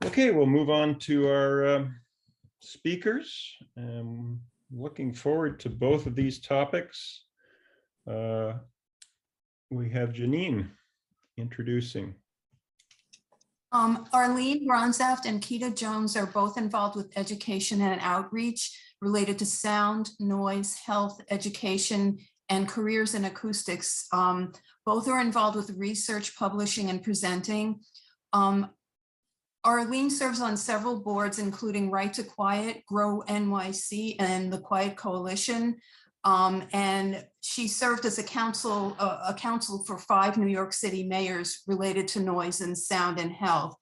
Okay, we'll move on to our speakers. Looking forward to both of these topics. We have Janine introducing. Arline Bronzaft and Keeta Jones are both involved with education and outreach related to sound, noise, health, education, and careers in acoustics. Both are involved with research, publishing, and presenting. Arline serves on several boards, including Right to Quiet, Grow NYC, and the Quiet Coalition. And she served as a counsel for 5 New York City mayors related to noise and sound and health.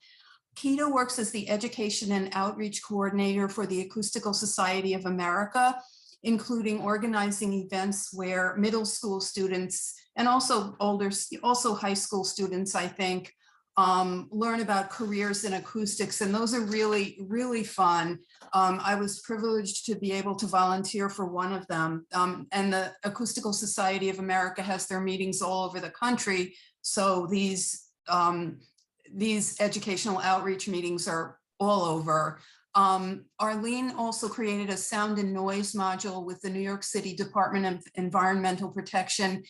Keeta works as the education and outreach coordinator for the Acoustical Society of America, including organizing events where middle school students and also high school students, I think, learn about careers in acoustics, and those are really, really fun. I was privileged to be able to volunteer for one of them, and the Acoustical Society of America has their meetings all over the country, so these educational outreach meetings are all over. Arline also created a sound and noise module with the New York City Department of Environmental Protection.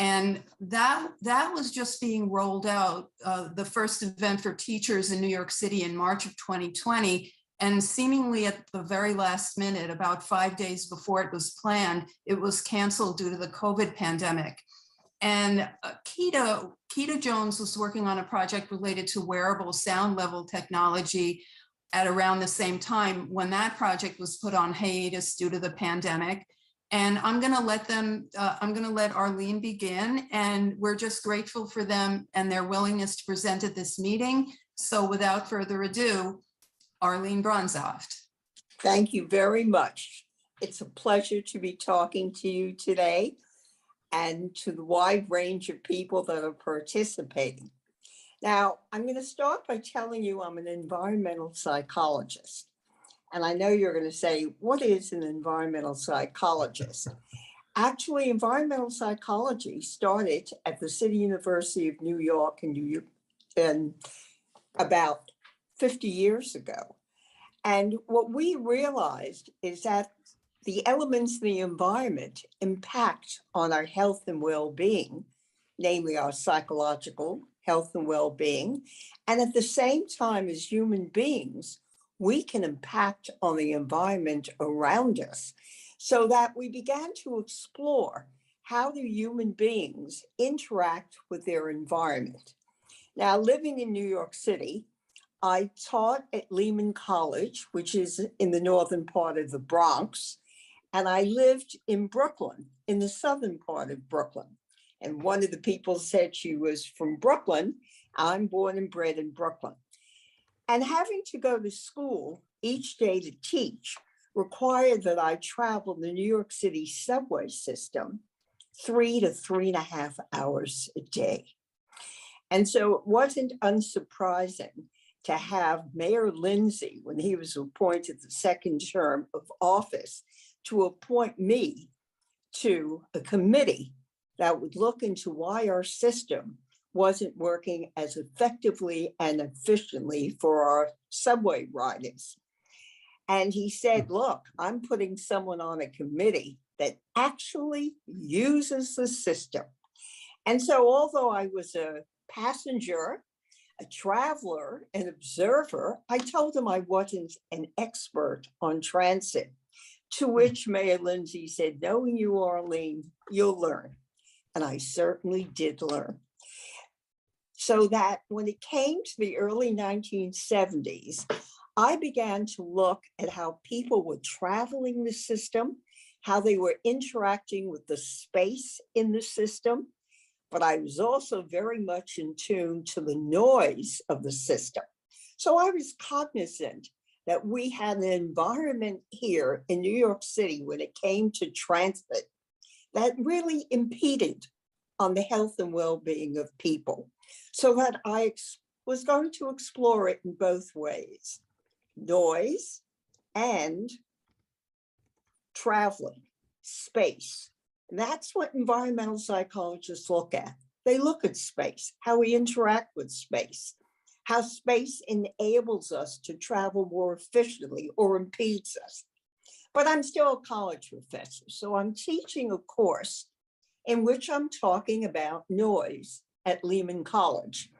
And that was just being rolled out, the first event for teachers in New York City in March of 2020. And seemingly at the very last minute, about 5 days before it was planned, it was canceled due to the COVID pandemic. And Keeta Jones was working on a project related to wearable sound level technology at around the same time when that project was put on hiatus due to the pandemic. And I'm going to let Arline begin, and we're just grateful for them and their willingness to present at this meeting. So without further ado, Arline Bronzaft. Thank you very much. It's a pleasure to be talking to you today and to the wide range of people that are participating. Now, I'm going to start by telling you I'm an environmental psychologist. And I know you're going to say, what is an environmental psychologist? Actually, environmental psychology started at the City University of New York in about 50 years ago. And what we realized is that the elements in the environment impact on our health and well-being, namely our psychological health and well-being. And at the same time, as human beings, we can impact on the environment around us, so that we began to explore how do human beings interact with their environment. Now, living in New York City, I taught at Lehman College, which is in the northern part of the Bronx, and I lived in Brooklyn, in the southern part of Brooklyn. And one of the people said she was from Brooklyn. I'm born and bred in Brooklyn. And having to go to school each day to teach required that I travel the New York City subway system 3 to 3.5 hours a day. And so it wasn't unsurprising to have Mayor Lindsay, when he was appointed the second term of office, to appoint me to a committee that would look into why our system wasn't working as effectively and efficiently for our subway riders. And he said, look, I'm putting someone on a committee that actually uses the system. And so although I was a passenger, a traveler, an observer, I told him I wasn't an expert on transit, to which Mayor Lindsay said, knowing you, Arline, you'll learn. And I certainly did learn. So that when it came to the early 1970s, I began to look at how people were traveling the system, how they were interacting with the space in the system. But I was also very much in tune to the noise of the system. So I was cognizant that we had an environment here in New York City when it came to transit that really impeded on the health and well-being of people. So that I was going to explore it in both ways, noise and traveling, space. And that's what environmental psychologists look at. They look at space, how we interact with space. how space enables us to travel more efficiently or impedes us. But I'm still a college professor, so I'm teaching a course in which I'm talking about noise at Lehman College.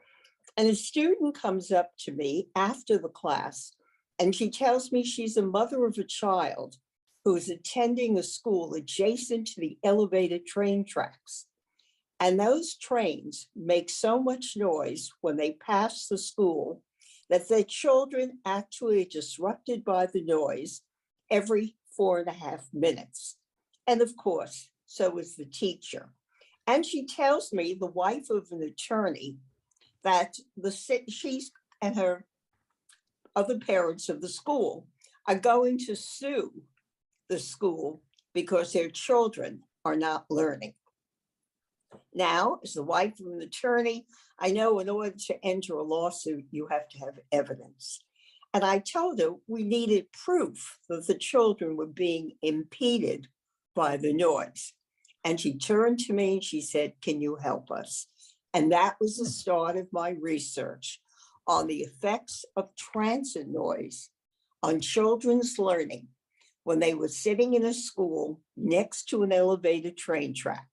And a student comes up to me after the class, and she tells me she's a mother of a child who is attending a school adjacent to the elevated train tracks. And those trains make so much noise when they pass the school that the children actually are disrupted by the noise every 4.5 minutes. And of course, so is the teacher. And she tells me, the wife of an attorney, that she's and her other parents of the school are going to sue the school because their children are not learning. Now, as the wife of an attorney, I know in order to enter a lawsuit, you have to have evidence. And I told her we needed proof that the children were being impeded by the noise. And she turned to me and she said, "Can you help us?" And that was the start of my research on the effects of transit noise on children's learning when they were sitting in a school next to an elevated train track.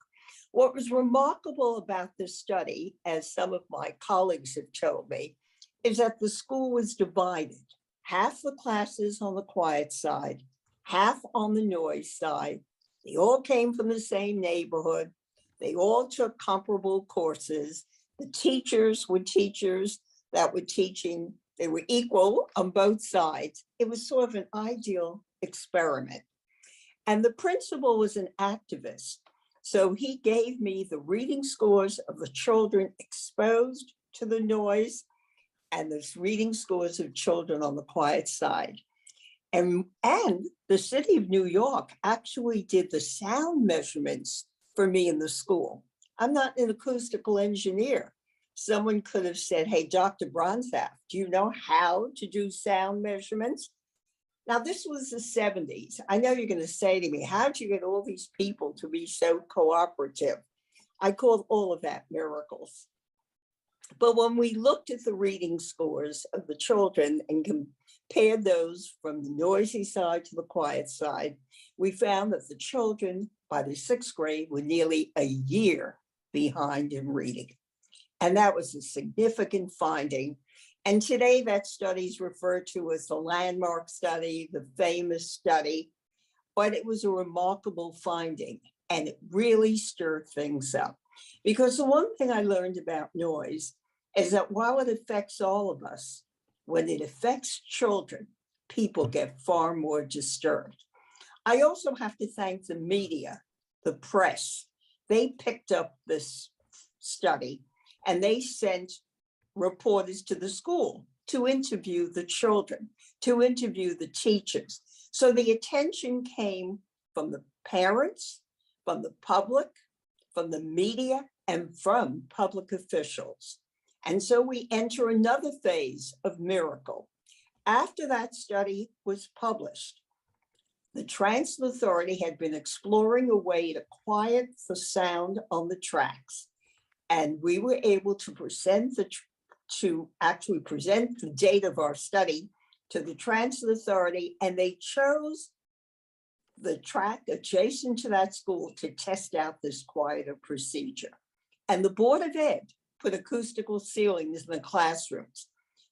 What was remarkable about this study, as some of my colleagues have told me, is that the school was divided. Half the classes on the quiet side, half on the noise side. They all came from the same neighborhood. They all took comparable courses. The teachers were teachers that were teaching. They were equal on both sides. It was sort of an ideal experiment. And the principal was an activist. So he gave me the reading scores of the children exposed to the noise and the reading scores of children on the quiet side. And the city of New York actually did the sound measurements for me in the school. I'm not an acoustical engineer. Someone could have said, "Hey, Dr. Bronzaft, do you know how to do sound measurements?" Now, this was the 70s. I know you're going to say to me, "How'd you get all these people to be so cooperative?" I call all of that miracles. But when we looked at the reading scores of the children and compared those from the noisy side to the quiet side, we found that the children by the 6th grade were nearly a year behind in reading. And that was a significant finding. And today that study is referred to as the landmark study, the famous study, but it was a remarkable finding and it really stirred things up. Because the one thing I learned about noise is that while it affects all of us, when it affects children, people get far more disturbed. I also have to thank the media, the press. They picked up this study and they sent reporters to the school to interview the children, to interview the teachers. So the attention came from the parents, from the public, from the media, and from public officials. And so we enter another phase of miracle. After that study was published, the Transit Authority had been exploring a way to quiet the sound on the tracks. And we were able to present the data of our study to the Transit Authority, and they chose the track adjacent to that school to test out this quieter procedure. And the Board of Ed put acoustical ceilings in the classrooms.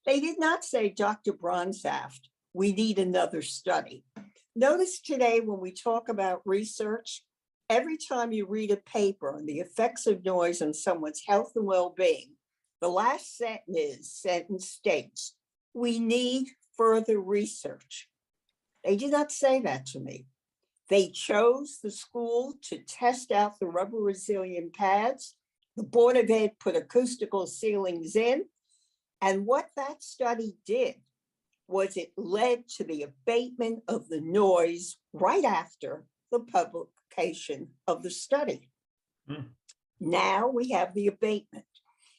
They did not say, "Dr. Bronzaft, we need another study." Notice today when we talk about research, every time you read a paper on the effects of noise on someone's health and well-being, the last sentence states, "We need further research." They did not say that to me. They chose the school to test out the rubber resilient pads. The Board of Ed put acoustical ceilings in. And what that study did was it led to the abatement of the noise right after the publication of the study. Now we have the abatement.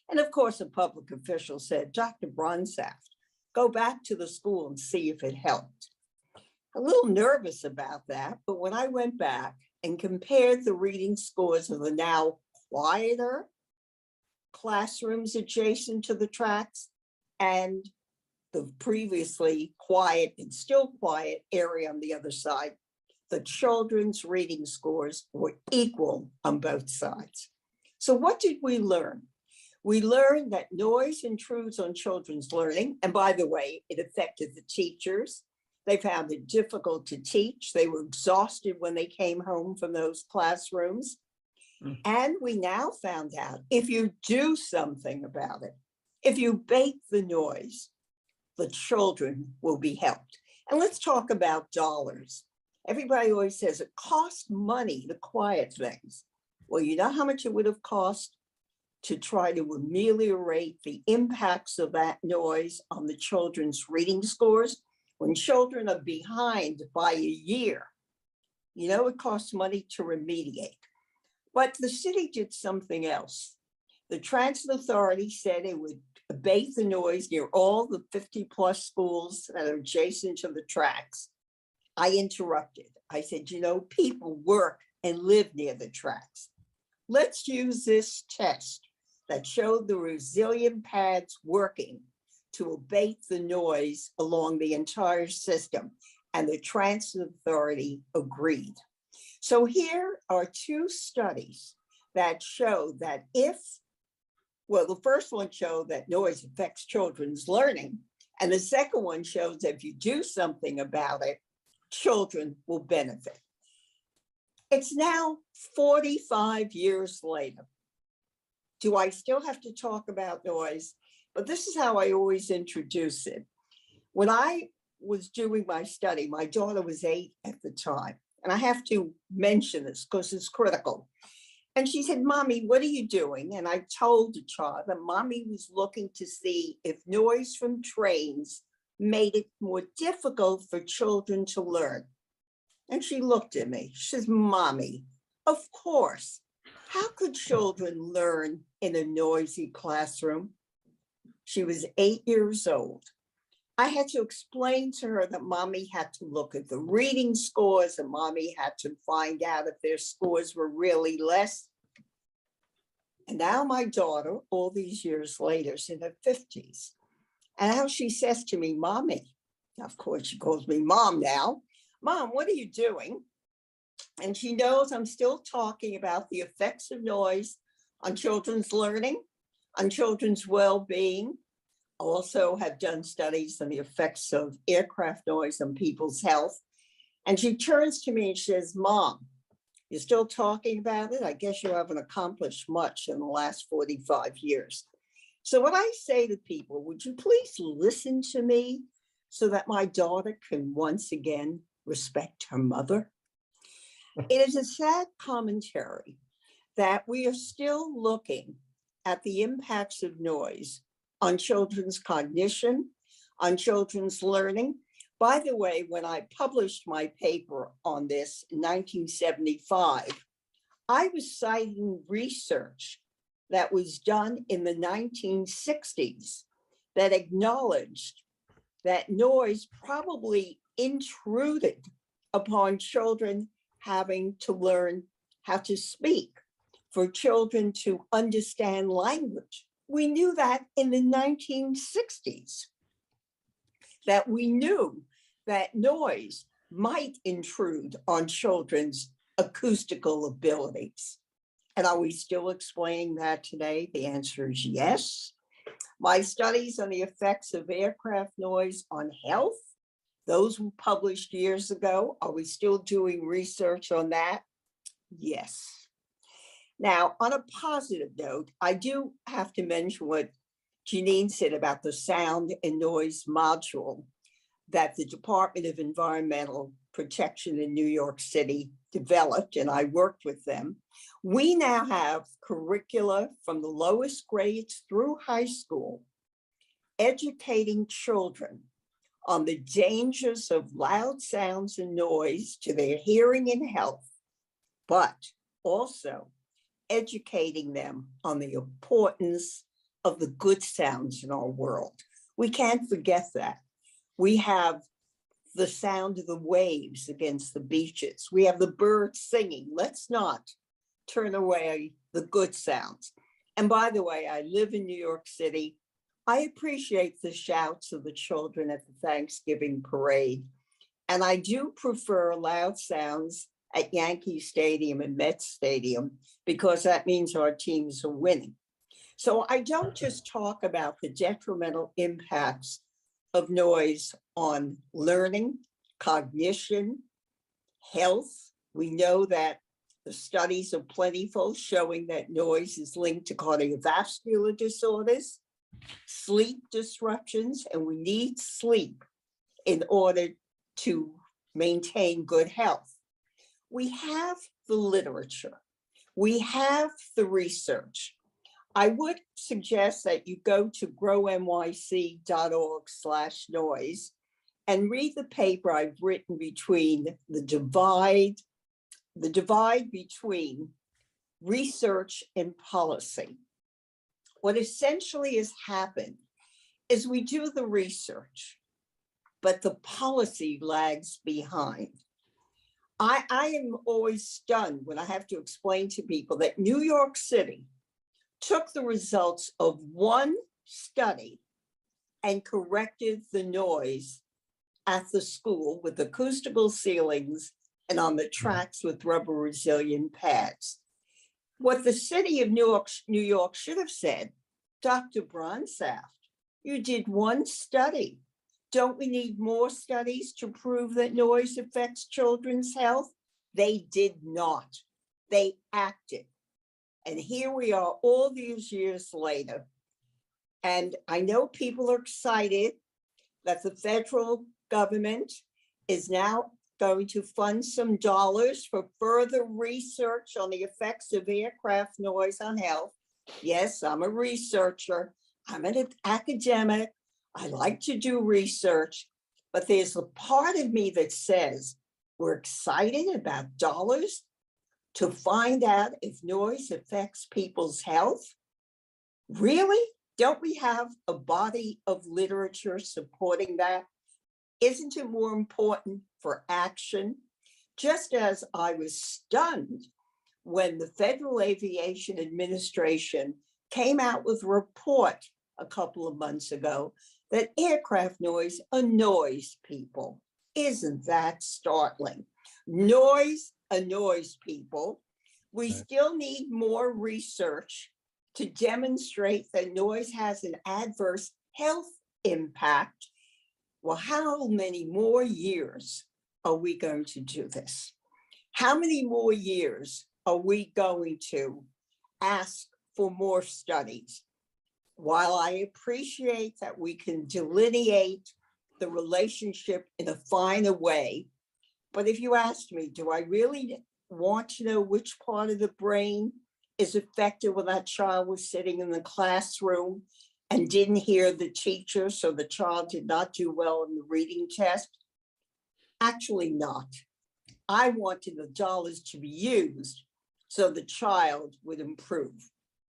And of course, a public official said, "Dr. Bronzaft, go back to the school and see if it helped." A little nervous about that, but when I went back and compared the reading scores of the now quieter classrooms adjacent to the tracks and the previously quiet and still quiet area on the other side, the children's reading scores were equal on both sides. So what did we learn? We learned that noise intrudes on children's learning. And by the way, it affected the teachers. They found it difficult to teach. They were exhausted when they came home from those classrooms. And we now found out if you do something about it, if you bake the noise, the children will be helped. And let's talk about dollars. Everybody always says it costs money to quiet things. Well, you know how much it would have cost to try to ameliorate the impacts of that noise on the children's reading scores? When children are behind by a year, you know, it costs money to remediate. But the city did something else. The Transit Authority said it would abate the noise near all the 50+ schools that are adjacent to the tracks. I interrupted. I said, you know, people work and live near the tracks. Let's use this test that showed the resilient pads working to abate the noise along the entire system. And the Transit Authority agreed. So here are two studies that show that the first one showed that noise affects children's learning. And the second one shows that if you do something about it, children will benefit. It's now 45 years later. Do I still have to talk about noise? But this is how I always introduce it. When I was doing my study, my daughter was 8 at the time. And I have to mention this because it's critical. And she said, Mommy, what are you doing? And I told the child that Mommy was looking to see if noise from trains made it more difficult for children to learn. And she looked at me. She says, Mommy, of course. How could children learn in a noisy classroom? She was 8 years old. I had to explain to her that Mommy had to look at the reading scores and Mommy had to find out if their scores were really less. And now my daughter, all these years later, is in her 50s. And how she says to me, Mommy, of course she calls me Mom now, Mom, what are you doing? And she knows I'm still talking about the effects of noise on children's learning, on children's well-being. Also have done studies on the effects of aircraft noise on people's health. And she turns to me and she says, Mom, you're still talking about it? I guess you haven't accomplished much in the last 45 years. So what I say to people, would you please listen to me so that my daughter can once again respect her mother? It is a sad commentary that we are still looking at the impacts of noise on children's cognition, on children's learning. By the way, when I published my paper on this in 1975, I was citing research that was done in the 1960s that acknowledged that noise probably intruded upon children having to learn how to speak, for children to understand language. We knew that in the 1960s, that we knew that noise might intrude on children's acoustical abilities. And are we still explaining that today? The answer is yes. My studies on the effects of aircraft noise on health, those were published years ago. Are we still doing research on that? Yes. Now, on a positive note, I do have to mention what Janine said about the sound and noise module that the Department of Environmental Protection in New York City developed, and I worked with them. We now have curricula from the lowest grades through high school, educating children on the dangers of loud sounds and noise to their hearing and health, but also educating them on the importance of the good sounds in our world. We can't forget that. We have the sound of the waves against the beaches. We have the birds singing. Let's not turn away the good sounds. And by the way, I live in New York City. I appreciate the shouts of the children at the Thanksgiving parade, and I do prefer loud sounds at Yankee Stadium and Met Stadium because that means our teams are winning. So I don't just talk about the detrimental impacts of noise on learning, cognition, health. We know that the studies are plentiful showing that noise is linked to cardiovascular disorders, sleep disruptions, and we need sleep in order to maintain good health. We have the literature, we have the research. I would suggest that you go to grownyc.org/noise and read the paper I've written between the divide between research and policy. What essentially has happened is we do the research, but the policy lags behind. I am always stunned when I have to explain to people that New York City took the results of one study and corrected the noise at the school with acoustical ceilings and on the tracks with rubber resilient pads. What the city of New York should have said, Dr. Bronzaft, you did one study. Don't we need more studies to prove that noise affects children's health? They did not. They acted. And here we are all these years later. And I know people are excited that the federal government is now going to fund some dollars for further research on the effects of aircraft noise on health. Yes, I'm a researcher. I'm an academic. I like to do research, but there's a part of me that says we're excited about dollars to find out if noise affects people's health. Really? Don't we have a body of literature supporting that? Isn't it more important for action? Just as I was stunned when the Federal Aviation Administration came out with a report a couple of months ago that aircraft noise annoys people. Isn't that startling? Noise annoys people. We still need more research to demonstrate that noise has an adverse health impact. Well, how many more years are we going to do this? How many more years are we going to ask for more studies? While I appreciate that we can delineate the relationship in a finer way, but if you asked me, do I really want to know which part of the brain is affected when that child was sitting in the classroom and didn't hear the teacher, so the child did not do well in the reading test? Actually not. I wanted the dollars to be used so the child would improve.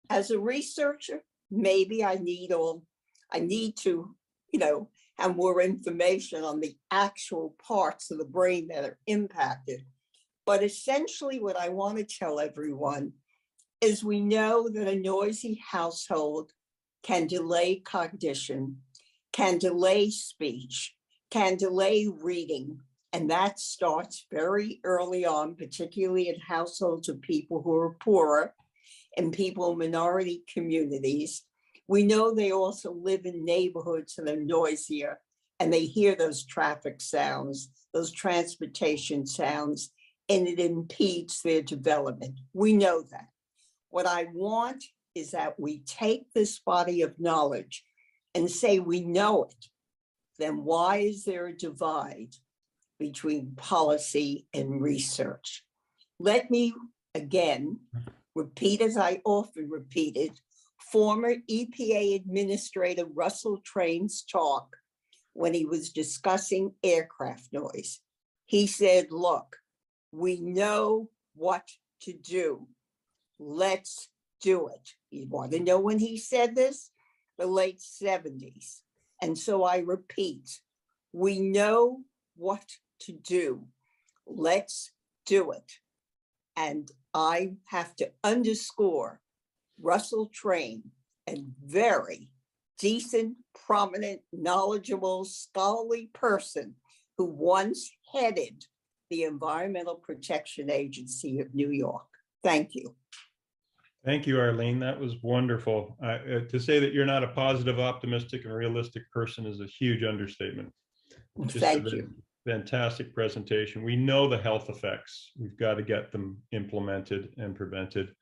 As a researcher, maybe I need to, have more information on the actual parts of the brain that are impacted. But essentially what I want to tell everyone is we know that a noisy household can delay cognition, can delay speech, can delay reading. And that starts very early on, particularly in households of people who are poorer and people in minority communities. We know they also live in neighborhoods that are noisier and they hear those traffic sounds, those transportation sounds, and it impedes their development. We know that. What I want is that we take this body of knowledge and say we know it. Then why is there a divide between policy and research? Let me again repeat, as I often repeated, former EPA Administrator Russell Train's talk when he was discussing aircraft noise. He said, look, we know what to do. Let's do it. You want to know when he said this? The late 70s. And so I repeat, we know what to do. Let's do it. And I have to underscore Russell Train, a very, decent, prominent, knowledgeable, scholarly person who once headed the Environmental Protection Agency of New York. Thank you. Thank you, Arline. That was wonderful. To say that you're not a positive, optimistic, and realistic person is a huge understatement. Just Thank you. Fantastic presentation. We know the health effects. We've got to get them implemented and prevented.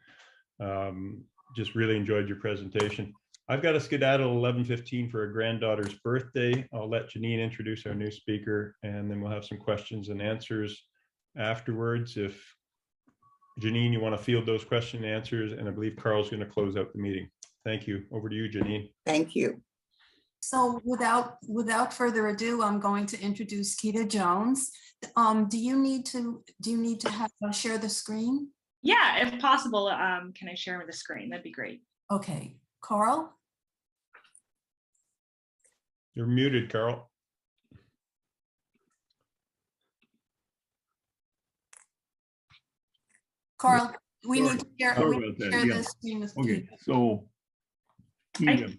Just really enjoyed your presentation. I've got to skedaddle 11:15 for a granddaughter's birthday. I'll let Janine introduce our new speaker, and then we'll have some questions and answers afterwards. If Janine, you want to field those question and answers, and I believe Carl's going to close out the meeting. Thank you. Over to you, Janine. Thank you. So without further ado, I'm going to introduce Keeta Jones. Do you need to share the screen? Yeah, if possible, can I share the screen? That'd be great. Okay, Carl? You're muted, Carl. Carl, we need to share, Sorry we about need to that, share yeah. the screen with Okay, Keeta. so Keeta.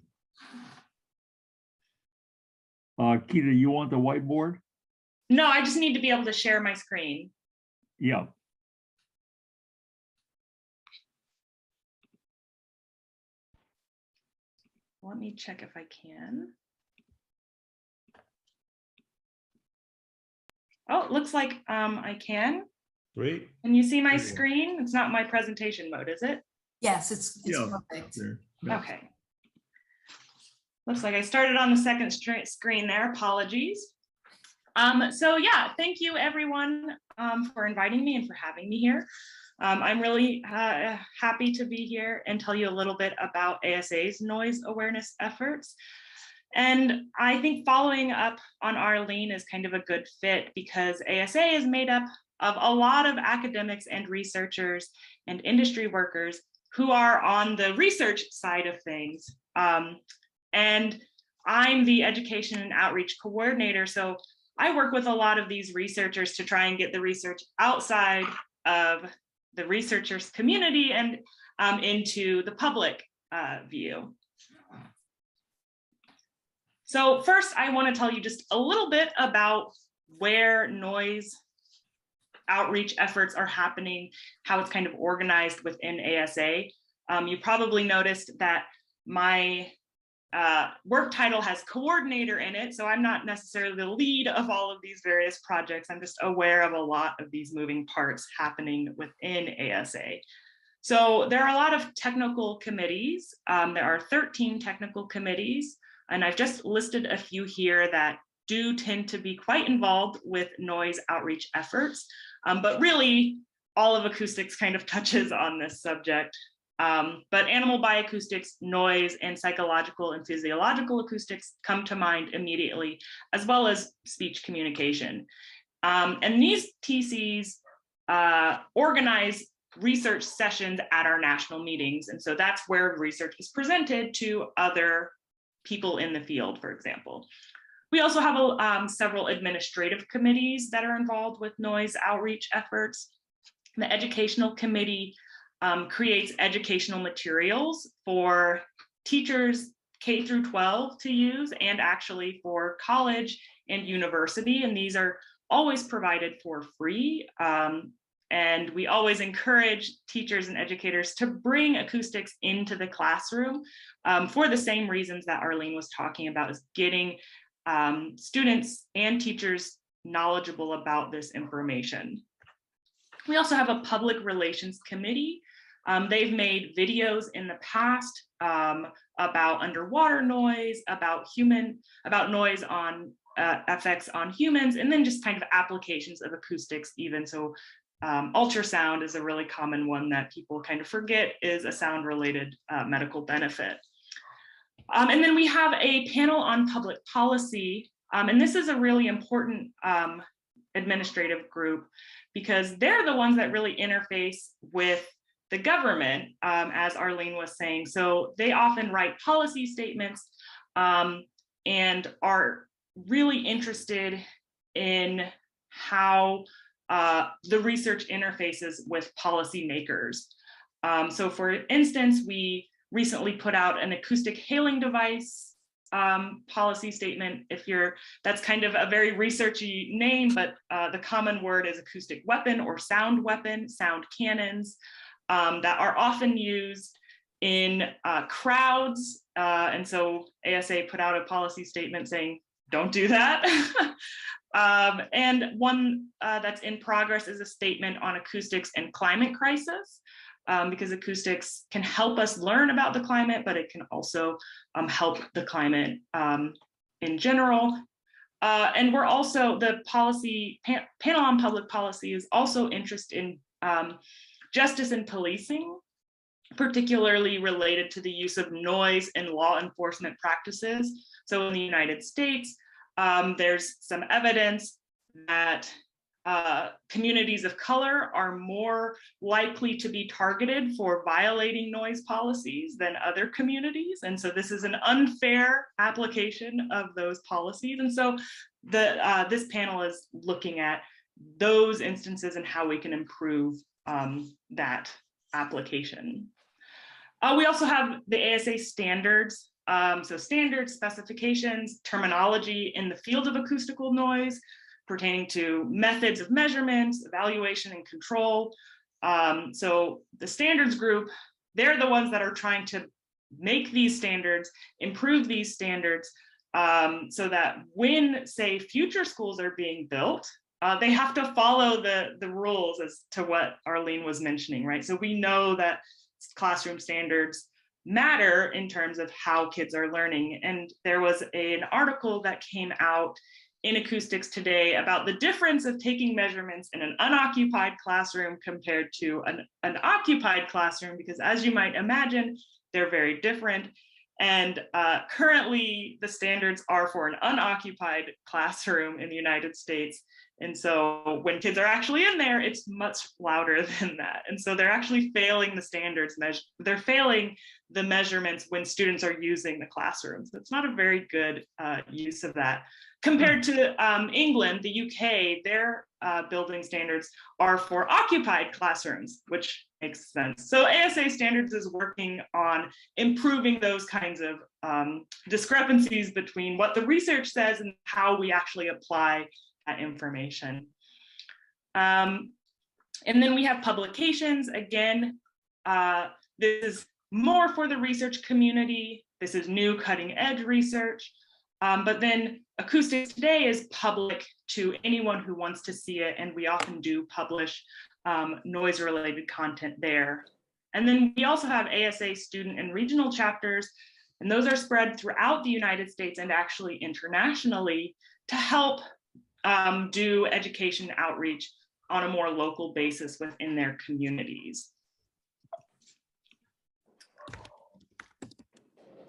Keeta, you want the whiteboard? No, I just need to be able to share my screen. Yeah. Let me check if I can. Oh, it looks like I can. Great. Can you see my There you go. screen? It's not my presentation mode, is it? Yes, it's Yeah. perfect. There. Yeah. Okay. Looks like I started on the second screen there. Apologies. So yeah, thank you everyone for inviting me and for having me here. I'm really happy to be here and tell you a little bit about ASA's noise awareness efforts. And I think following up on Arline is kind of a good fit because ASA is made up of a lot of academics and researchers and industry workers who are on the research side of things. And I'm the education and outreach coordinator. So I work with a lot of these researchers to try and get the research outside of the researchers community and into the public view. So first, I want to tell you just a little bit about where noise outreach efforts are happening, how it's kind of organized within ASA. You probably noticed that my work title has coordinator in it, so I'm not necessarily the lead of all of these various projects. I'm just aware of a lot of these moving parts happening within ASA. So there are a lot of technical committees. There are 13 technical committees, and I've just listed a few here that do tend to be quite involved with noise outreach efforts, but really all of acoustics kind of touches on this subject. But animal bioacoustics, noise, and psychological and physiological acoustics come to mind immediately, as well as speech communication. And these TCs organize research sessions at our national meetings. And so that's where research is presented to other people in the field, for example. We also have several administrative committees that are involved with noise outreach efforts. The educational committee creates educational materials for teachers K through 12 to use, and actually for college and university. And these are always provided for free. And we always encourage teachers and educators to bring acoustics into the classroom for the same reasons that Arline was talking about, is getting students and teachers knowledgeable about this information. We also have a public relations committee. They've made videos in the past about underwater noise, about noise on effects on humans, and then just kind of applications of acoustics even. So ultrasound is a really common one that people kind of forget is a sound-related medical benefit. And then we have a panel on public policy, and this is a really important administrative group because they're the ones that really interface with the government, as Arline was saying. So they often write policy statements and are really interested in how the research interfaces with policymakers. So for instance, we recently put out an acoustic hailing device policy statement, that's kind of a very researchy name, but the common word is acoustic weapon or sound weapon, sound cannons that are often used in crowds. And so ASA put out a policy statement saying, don't do that. And one that's in progress is a statement on acoustics and climate crisis, because acoustics can help us learn about the climate, but it can also help the climate in general. And we're also, the policy panel on public policy is also interested in justice and policing, particularly related to the use of noise in law enforcement practices. So in the United States, there's some evidence that communities of color are more likely to be targeted for violating noise policies than other communities. And so this is an unfair application of those policies. And so this panel is looking at those instances and how we can improve that application. We also have the ASA standards. So standards, specifications, terminology in the field of acoustical noise pertaining to methods of measurements, evaluation, and control. So the standards group, they're the ones that are trying to make these standards, improve these standards, so that when, say, future schools are being built, they have to follow the rules as to what Arline was mentioning, right? So we know that classroom standards matter in terms of how kids are learning. And there was an article that came out in Acoustics Today about the difference of taking measurements in an unoccupied classroom compared to an occupied classroom, because as you might imagine, they're very different. And currently the standards are for an unoccupied classroom in the United States. And so when kids are actually in there, it's much louder than that. And so they're actually failing the standards, they're failing the measurements when students are using the classrooms. So it's not a very good use of that. Compared to England, the UK, their building standards are for occupied classrooms, which makes sense. So ASA Standards is working on improving those kinds of discrepancies between what the research says and how we actually apply that information. And then we have publications. Again, this is more for the research community. This is new cutting edge research. But then Acoustics Today is public to anyone who wants to see it, and we often do publish noise related content there. And then we also have ASA student and regional chapters, and those are spread throughout the United States and actually internationally to help do education outreach on a more local basis within their communities.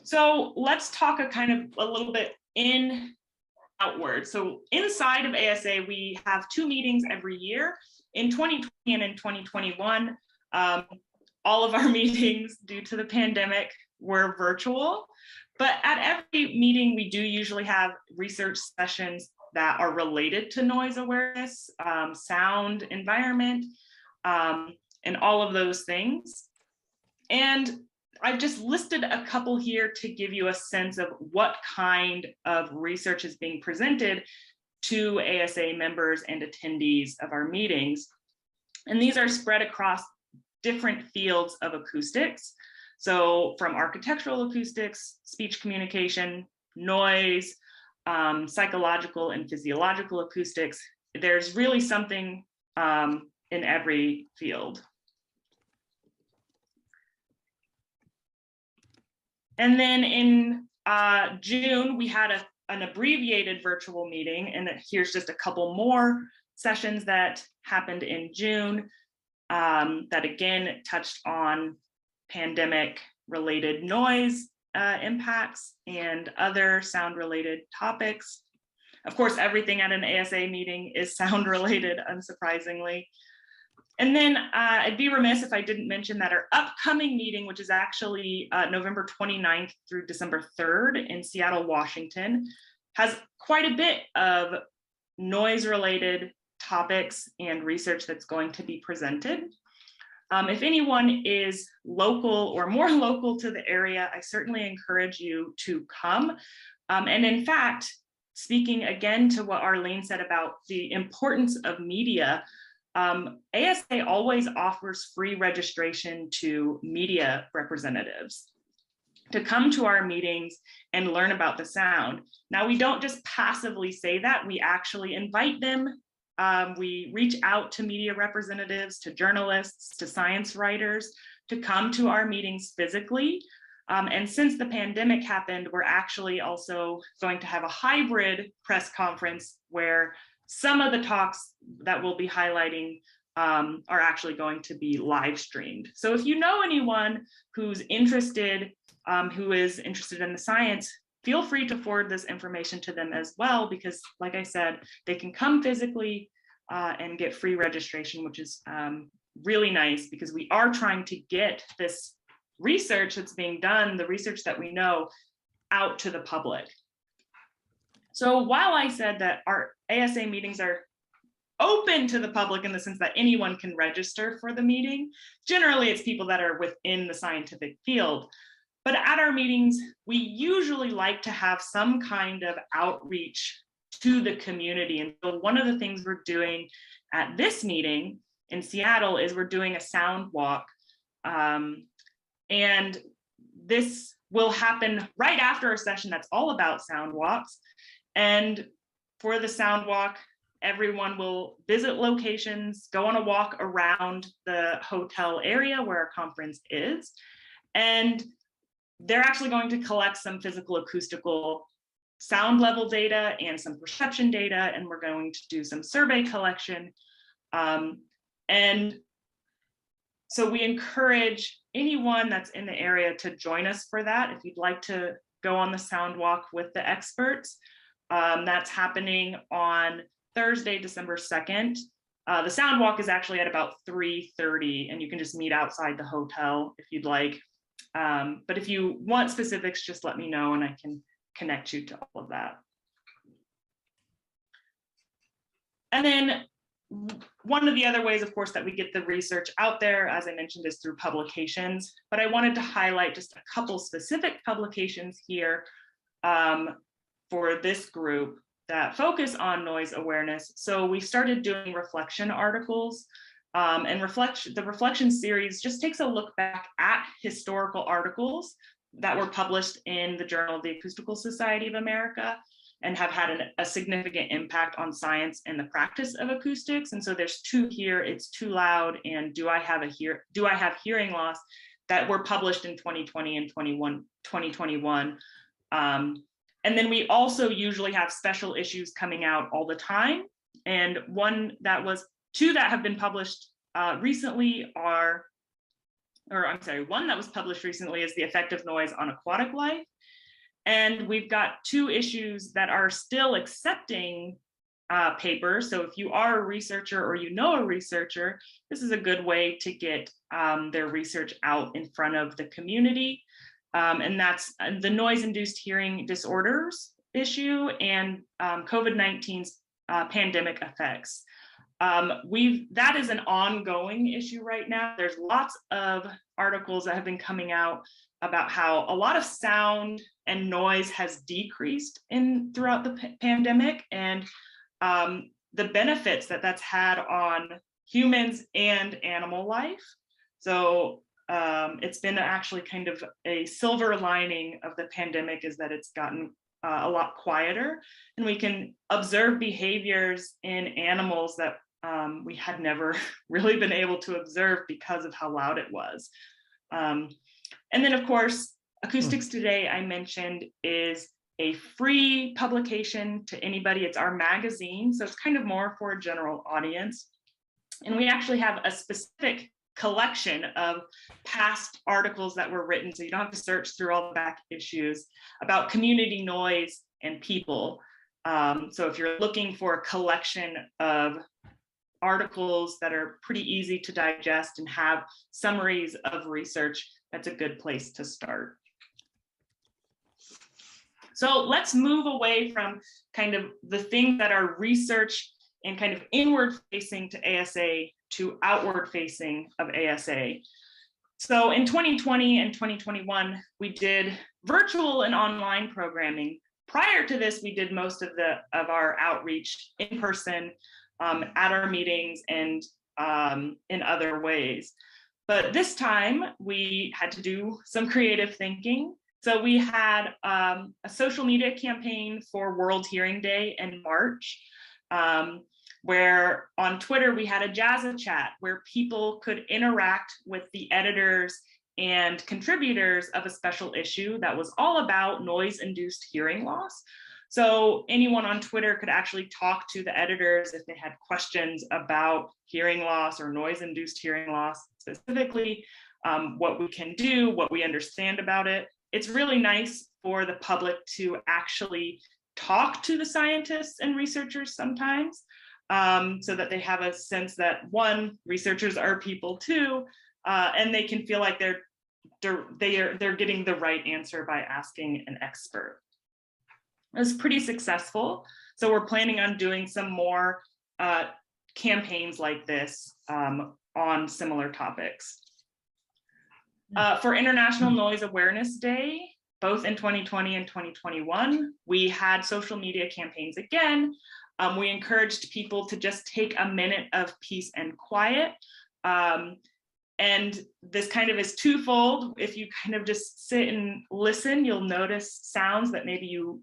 So let's talk a little bit outward. So inside of ASA, we have 2 meetings every year. In 2020 and in 2021, all of our meetings due to the pandemic were virtual, but at every meeting, we do usually have research sessions that are related to noise awareness, sound environment, and all of those things. And I've just listed a couple here to give you a sense of what kind of research is being presented to ASA members and attendees of our meetings. And these are spread across different fields of acoustics. So from architectural acoustics, speech communication, noise, psychological and physiological acoustics. There's really something in every field. And then in June, we had an abbreviated virtual meeting, and here's just a couple more sessions that happened in June that again touched on pandemic-related noise impacts and other sound-related topics. Of course, everything at an ASA meeting is sound-related, unsurprisingly. And then I'd be remiss if I didn't mention that our upcoming meeting, which is actually November 29th through December 3rd in Seattle, Washington, has quite a bit of noise-related topics and research that's going to be presented. If anyone is local or more local to the area, I certainly encourage you to come. And in fact, speaking again to what Arline said about the importance of media, ASA always offers free registration to media representatives to come to our meetings and learn about the sound. Now, we don't just passively say that, we actually invite them. We reach out to media representatives, to journalists, to science writers to come to our meetings physically. And since the pandemic happened, we're actually also going to have a hybrid press conference where some of the talks that we'll be highlighting are actually going to be live streamed. So if you know anyone who's interested, who is interested in the science, feel free to forward this information to them as well, because like I said, they can come physically and get free registration, which is really nice because we are trying to get this research that's being done, the research that we know, out to the public. So while I said that our ASA meetings are open to the public in the sense that anyone can register for the meeting, generally it's people that are within the scientific field. But at our meetings, we usually like to have some kind of outreach to the community. And so one of the things we're doing at this meeting in Seattle is we're doing a sound walk. And this will happen right after a session that's all about sound walks. And for the sound walk, everyone will visit locations, go on a walk around the hotel area where our conference is. And they're actually going to collect some physical acoustical sound level data and some perception data, and we're going to do some survey collection. And so we encourage anyone that's in the area to join us for that. If you'd like to go on the sound walk with the experts, that's happening on Thursday, December 2nd. The sound walk is actually at about 3:30, and you can just meet outside the hotel if you'd like. But if you want specifics, just let me know and I can connect you to all of that. And then one of the other ways, of course, that we get the research out there, as I mentioned, is through publications. But I wanted to highlight just a couple specific publications here for this group that focus on noise awareness. So we started doing reflection articles. And the reflection series just takes a look back at historical articles that were published in the Journal of the Acoustical Society of America and have had a significant impact on science and the practice of acoustics. And so there's two here, It's Too Loud and Do I Have Hearing Loss, that were published in 2020 and 2021. And then we also usually have special issues coming out all the time. And one that was two that have been published recently are, one that was published recently is The Effect of Noise on Aquatic Life. And we've got two issues that are still accepting papers. So if you are a researcher or you know a researcher, this is a good way to get their research out in front of the community. And that's the noise-induced hearing disorders issue and COVID-19's pandemic effects. That is an ongoing issue right now. There's lots of articles that have been coming out about how a lot of sound and noise has decreased throughout the pandemic, and the benefits that that's had on humans and animal life. So it's been actually kind of a silver lining of the pandemic is that it's gotten a lot quieter, and we can observe behaviors in animals that we had never really been able to observe because of how loud it was. And then, of course, Acoustics Today, I mentioned, is a free publication to anybody. It's our magazine, so it's kind of more for a general audience. And we actually have a specific collection of past articles that were written, so you don't have to search through all the back issues, about community noise and people. So if you're looking for a collection of articles that are pretty easy to digest and have summaries of research, that's a good place to start. So let's move away from kind of the things that are research and kind of inward facing to ASA to outward facing of ASA. So in 2020 and 2021, we did virtual and online programming. Prior to this, we did most of our outreach in person at our meetings and in other ways. But this time we had to do some creative thinking. So we had a social media campaign for World Hearing Day in March, where on Twitter we had a Jazza chat where people could interact with the editors and contributors of a special issue that was all about noise-induced hearing loss. So anyone on Twitter could actually talk to the editors if they had questions about hearing loss or noise-induced hearing loss specifically, what we can do, what we understand about it. It's really nice for the public to actually talk to the scientists and researchers sometimes, so that they have a sense that, one, researchers are people too, and they can feel like they're getting the right answer by asking an expert. It was pretty successful. So we're planning on doing some more campaigns like this on similar topics. For International Noise Awareness Day, both in 2020 and 2021, we had social media campaigns again. We encouraged people to just take a minute of peace and quiet. And this kind of is twofold. If you kind of just sit and listen, you'll notice sounds that maybe you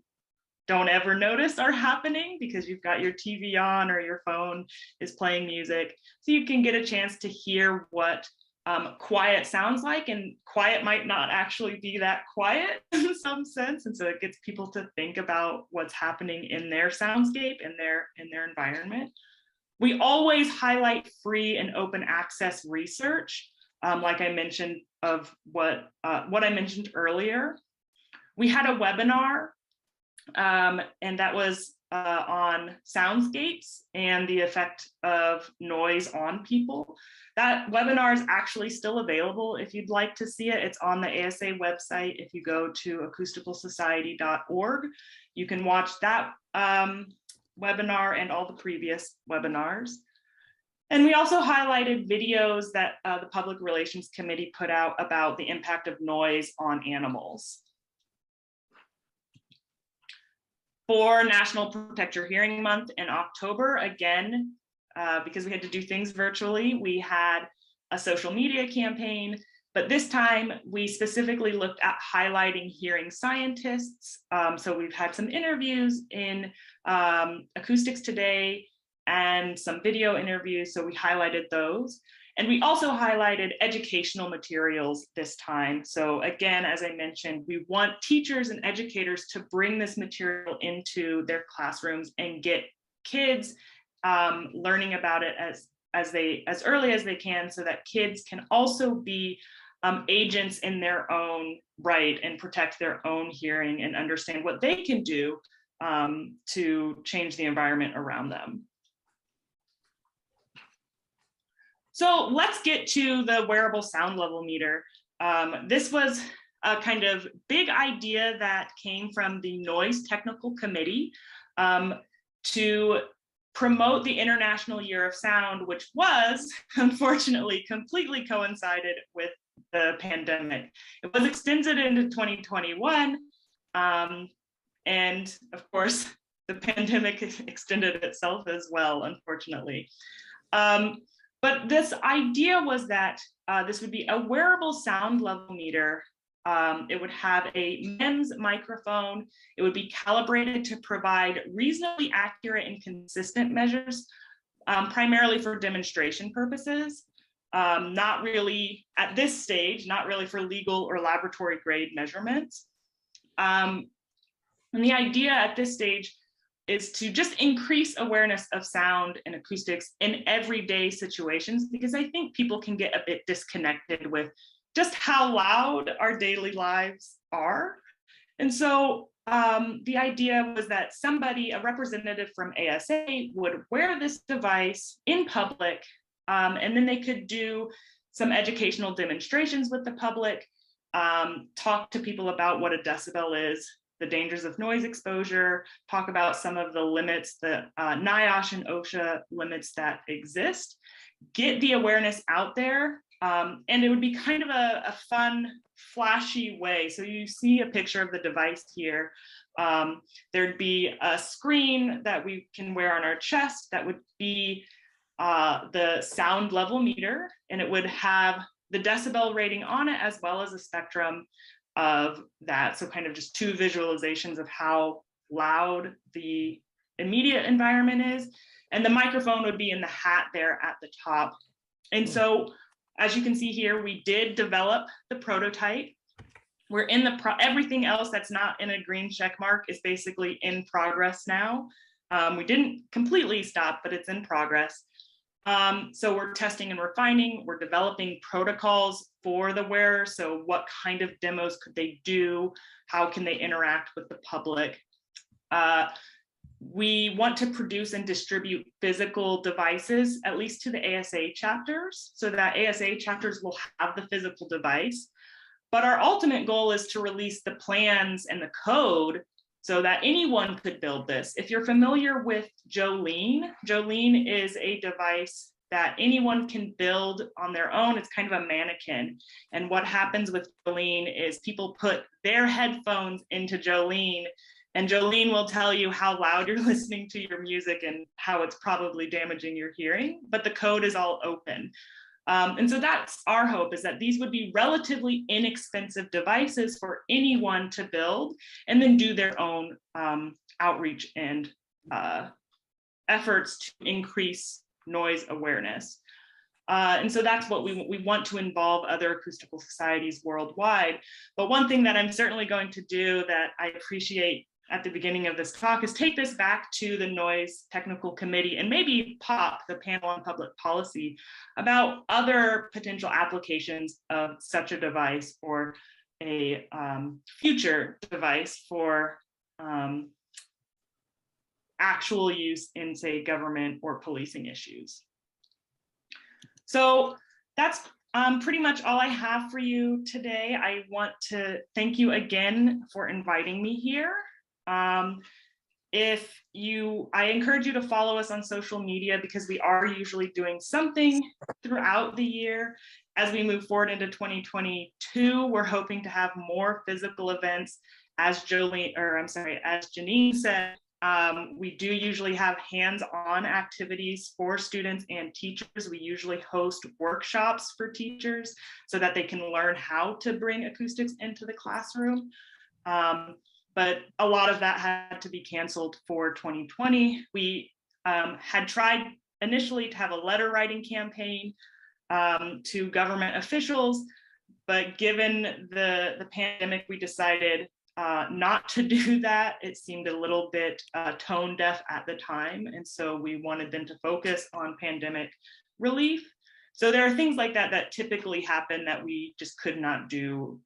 don't ever notice are happening because you've got your TV on or your phone is playing music. So you can get a chance to hear what quiet sounds like, and quiet might not actually be that quiet in some sense. And so it gets people to think about what's happening in their soundscape, in their environment. We always highlight free and open access research, like I mentioned, of what I mentioned earlier. We had a webinar, and that was on soundscapes and the effect of noise on people. That webinar is actually still available if you'd like to see it. It's on the ASA website. If you go to acousticalsociety.org, you can watch that webinar and all the previous webinars. And we also highlighted videos that the Public Relations Committee put out about the impact of noise on animals. For National Protect Your Hearing Month in October, again, because we had to do things virtually, we had a social media campaign, but this time we specifically looked at highlighting hearing scientists. So we've had some interviews in Acoustics Today and some video interviews, so we highlighted those. And we also highlighted educational materials this time. So again, as I mentioned, we want teachers and educators to bring this material into their classrooms and get kids learning about it as early as they can, so that kids can also be agents in their own right and protect their own hearing and understand what they can do to change the environment around them. So let's get to the wearable sound level meter. This was a kind of big idea that came from the Noise Technical Committee to promote the International Year of Sound, which was unfortunately completely coincided with the pandemic. It was extended into 2021. And of course, the pandemic extended itself as well, unfortunately. But this idea was that this would be a wearable sound level meter. It would have a MEMS microphone. It would be calibrated to provide reasonably accurate and consistent measures, primarily for demonstration purposes. Not really at this stage, not really for legal or laboratory grade measurements. And the idea at this stage is to just increase awareness of sound and acoustics in everyday situations, because I think people can get a bit disconnected with just how loud our daily lives are. And so the idea was that somebody, a representative from ASA, would wear this device in public, and then they could do some educational demonstrations with the public, talk to people about what a decibel is, the dangers of noise exposure, talk about some of the limits, the NIOSH and OSHA limits that exist, get the awareness out there. And it would be kind of a fun, flashy way. So you see a picture of the device here. There'd be a screen that we can wear on our chest that would be the sound level meter, and it would have the decibel rating on it as well as a spectrum of that. So kind of just two visualizations of how loud the immediate environment is. And the microphone would be in the hat there at the top. And so, as you can see here, we did develop the prototype. We're in everything else that's not in a green check mark is basically in progress now. We didn't completely stop, but it's in progress. So we're testing and refining, we're developing protocols for the wearer. So what kind of demos could they do? How can they interact with the public? We want to produce and distribute physical devices, at least to the ASA chapters, so that ASA chapters will have the physical device. But our ultimate goal is to release the plans and the code so that anyone could build this. If you're familiar with Jolene, Jolene is a device that anyone can build on their own. It's kind of a mannequin. And what happens with Jolene is people put their headphones into Jolene, and Jolene will tell you how loud you're listening to your music and how it's probably damaging your hearing, but the code is all open. And so that's our hope, is that these would be relatively inexpensive devices for anyone to build and then do their own outreach and efforts to increase noise awareness. And so that's what we want to involve other acoustical societies worldwide. But one thing that I'm certainly going to do that I appreciate at the beginning of this talk is take this back to the Noise Technical Committee and maybe POP, the Panel on Public Policy, about other potential applications of such a device or a future device for actual use in, say, government or policing issues. So that's pretty much all I have for you today. I want to thank you again for inviting me here. I encourage you to follow us on social media because we are usually doing something throughout the year. As we move forward into 2022, we're hoping to have more physical events. As Janine said, we do usually have hands-on activities for students and teachers. We usually host workshops for teachers so that they can learn how to bring acoustics into the classroom. But a lot of that had to be canceled for 2020. We had tried initially to have a letter writing campaign to government officials, but given the pandemic, we decided not to do that. It seemed a little bit tone deaf at the time. And so we wanted them to focus on pandemic relief. So there are things like that that typically happen that we just could not do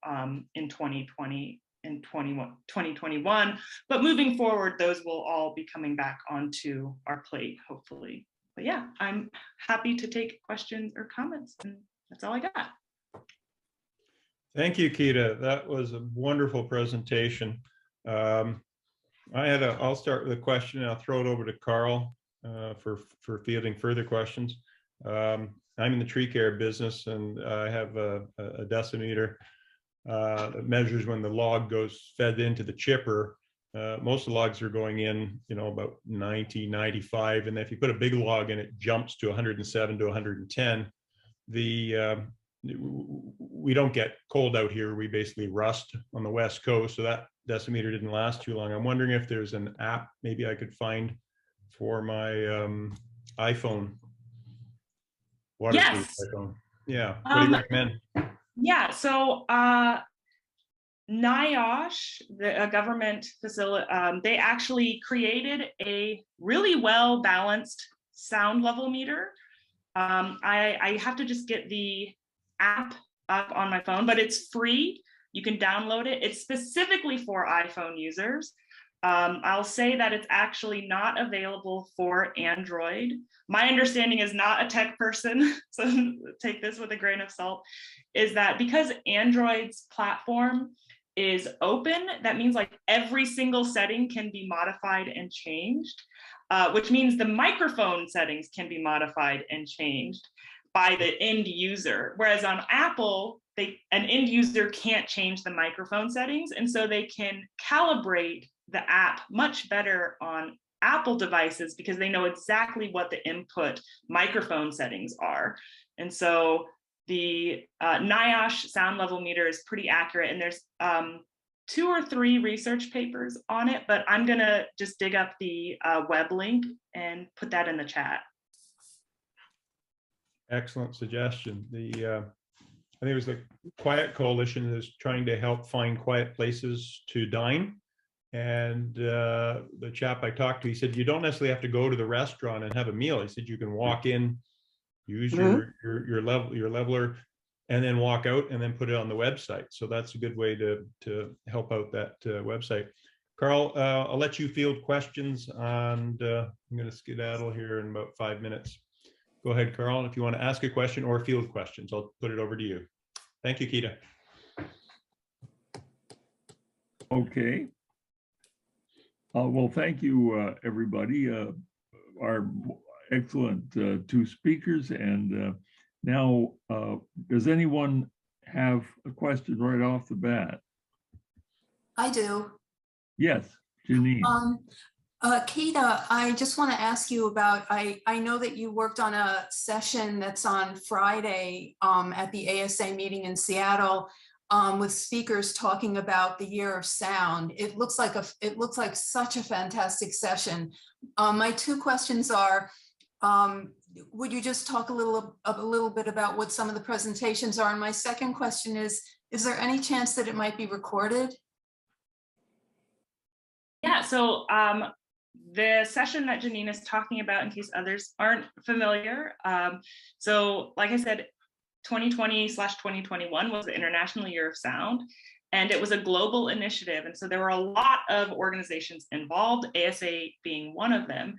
in 2020 and 2021. But moving forward, those will all be coming back onto our plate, hopefully. But yeah, I'm happy to take questions or comments, and that's all I got. Thank you, Keeta. That was a wonderful presentation. I'll start with a question and I'll throw it over to Carl for fielding further questions. I'm in the tree care business and I have a decimeter that measures when the log goes fed into the chipper. Most of the logs are going in, about 90, 95. And if you put a big log in, it jumps to 107 to 110. We don't get cold out here. We basically rust on the West Coast. So that decimeter didn't last too long. I'm wondering if there's an app maybe I could find for my iPhone. Waterproof iPhone. Yeah, what do you recommend? Yeah, so NIOSH, the government facility, they actually created a really well-balanced sound level meter. I have to just get the app up on my phone, but it's free. You can download it. It's specifically for iPhone users. I'll say that it's actually not available for Android. My understanding is not a tech person, so take this with a grain of salt, is that because Android's platform is open. That means like every single setting can be modified and changed, which means the microphone settings can be modified and changed by the end user. Whereas on Apple, an end user can't change the microphone settings. And so they can calibrate the app much better on Apple devices because they know exactly what the input microphone settings are. And so the NIOSH sound level meter is pretty accurate, and there's 2 or 3 research papers on it, but I'm gonna just dig up the web link and put that in the chat. Excellent suggestion. I think it was the Quiet Coalition is trying to help find quiet places to dine. And the chap I talked to, he said, you don't necessarily have to go to the restaurant and have a meal. He said, you can walk in, use your leveler, and then walk out and then put it on the website. So that's a good way to help out that website. Carl, I'll let you field questions, and I'm going to skedaddle here in about 5 minutes. Go ahead, Carl, if you want to ask a question or field questions, I'll put it over to you. Thank you, Keeta. Okay. Well, thank you, everybody. Our excellent 2 speakers. And now, does anyone have a question right off the bat? I do. Yes, Janine. Keeta, I just want to ask you about, I know that you worked on a session that's on Friday at the ASA meeting in Seattle with speakers talking about the Year of Sound. It looks like such a fantastic session. My 2 questions are, would you just talk a little bit about what some of the presentations are? And my second question is there any chance that it might be recorded? Yeah, so the session that Janine is talking about, in case others aren't familiar, so like I said, 2020/2021 was the International Year of Sound, and it was a global initiative. And so there were a lot of organizations involved, ASA being one of them.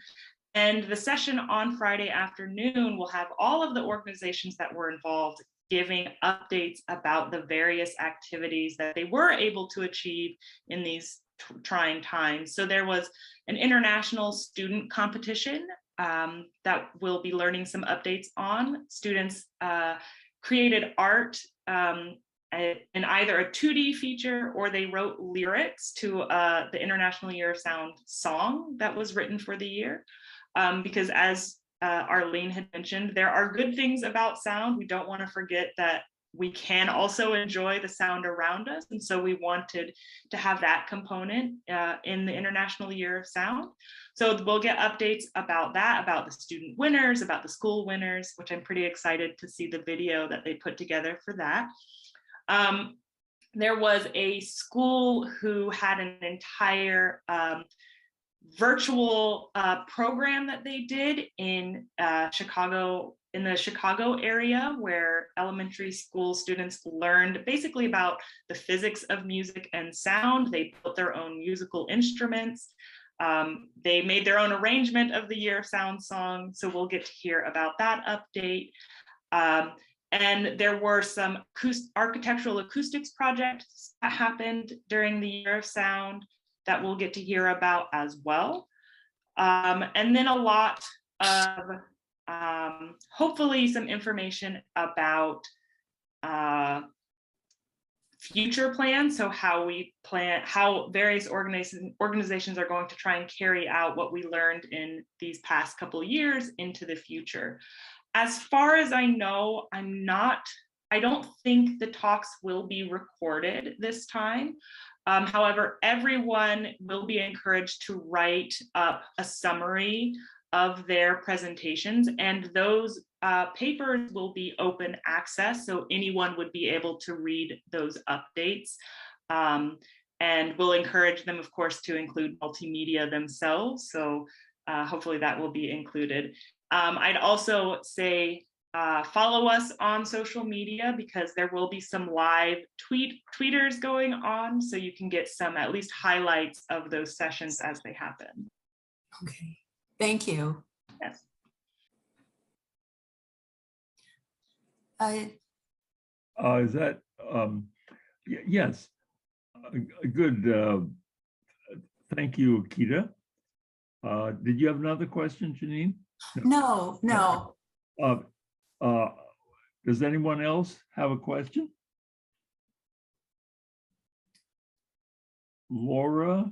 And the session on Friday afternoon will have all of the organizations that were involved giving updates about the various activities that they were able to achieve in these trying times. So there was an international student competition that we'll be learning some updates on. Students created art in either a 2D feature, or they wrote lyrics to the International Year of Sound song that was written for the year. Because as Arline had mentioned, there are good things about sound. We don't want to forget that we can also enjoy the sound around us. And so we wanted to have that component in the International Year of Sound. So we'll get updates about that, about the student winners, about the school winners, which I'm pretty excited to see the video that they put together for that. There was a school who had an entire virtual program that they did in Chicago, in the Chicago area, where elementary school students learned basically about the physics of music and sound. They built their own musical instruments. They made their own arrangement of the Year of Sound song. So we'll get to hear about that update. And there were some architectural acoustics projects that happened during the Year of Sound that we'll get to hear about as well. And then a lot of hopefully some information about future plans. So how we plan, how various organizations are going to try and carry out what we learned in these past couple of years into the future. As far as I know, I don't think the talks will be recorded this time. However, everyone will be encouraged to write up a summary of their presentations, and those papers will be open access, so anyone would be able to read those updates. And we'll encourage them, of course, to include multimedia themselves, so hopefully that will be included. I'd also say follow us on social media, because there will be some live tweeters going on, so you can get some at least highlights of those sessions as they happen. Okay, thank you. Yes. Is that, yes. Good. Thank you, Keeta. Did you have another question, Janine? No, no. Does anyone else have a question? Laura?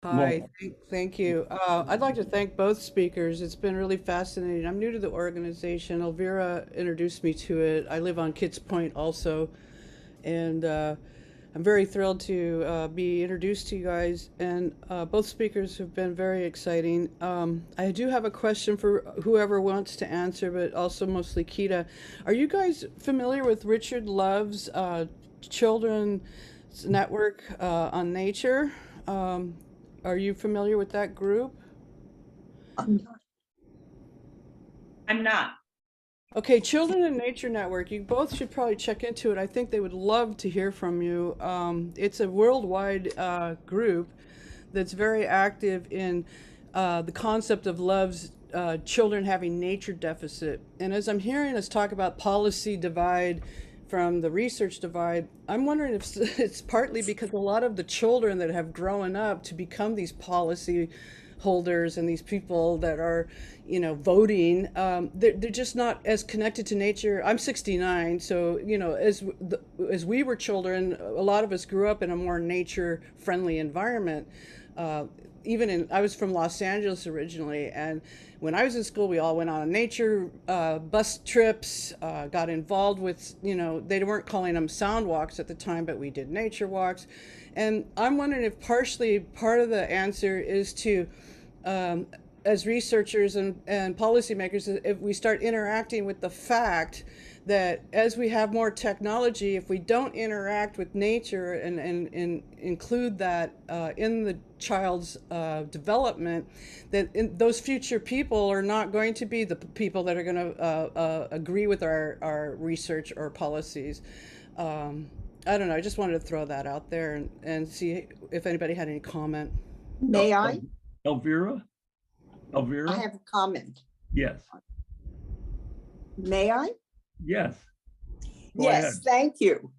Hi, Laura. thank you. I'd like to thank both speakers. It's been really fascinating. I'm new to the organization. Elvira introduced me to it. I live on Kitts Point also, and I'm very thrilled to be introduced to you guys. And both speakers have been very exciting. I do have a question for whoever wants to answer, but also mostly Keeta. Are you guys familiar with Richard Love's Children's Network on Nature? Are you familiar with that group? I'm not. I'm not. Okay, Children in Nature Network, you both should probably check into it. I think they would love to hear from you. It's a worldwide group that's very active in the concept of Love's children having nature deficit. And as I'm hearing us talk about policy divide from the research divide, I'm wondering if it's partly because a lot of the children that have grown up to become these policy holders and these people that are, you know, voting, they're just not as connected to nature. I'm 69, so, you know, as we were children, a lot of us grew up in a more nature-friendly environment. I was from Los Angeles originally, and when I was in school, we all went on nature bus trips, got involved with, you know, they weren't calling them sound walks at the time, but we did nature walks. And I'm wondering if partially part of the answer is to, as researchers and policymakers, if we start interacting with the fact that as we have more technology, if we don't interact with nature and include that in the child's development, that those future people are not going to be the people that are going to agree with our research or policies. I don't know, I just wanted to throw that out there and see if anybody had any comment. May I? Elvira? Elvira? I have a comment. Yes. May I? Yes. Go Yes, ahead. thank you.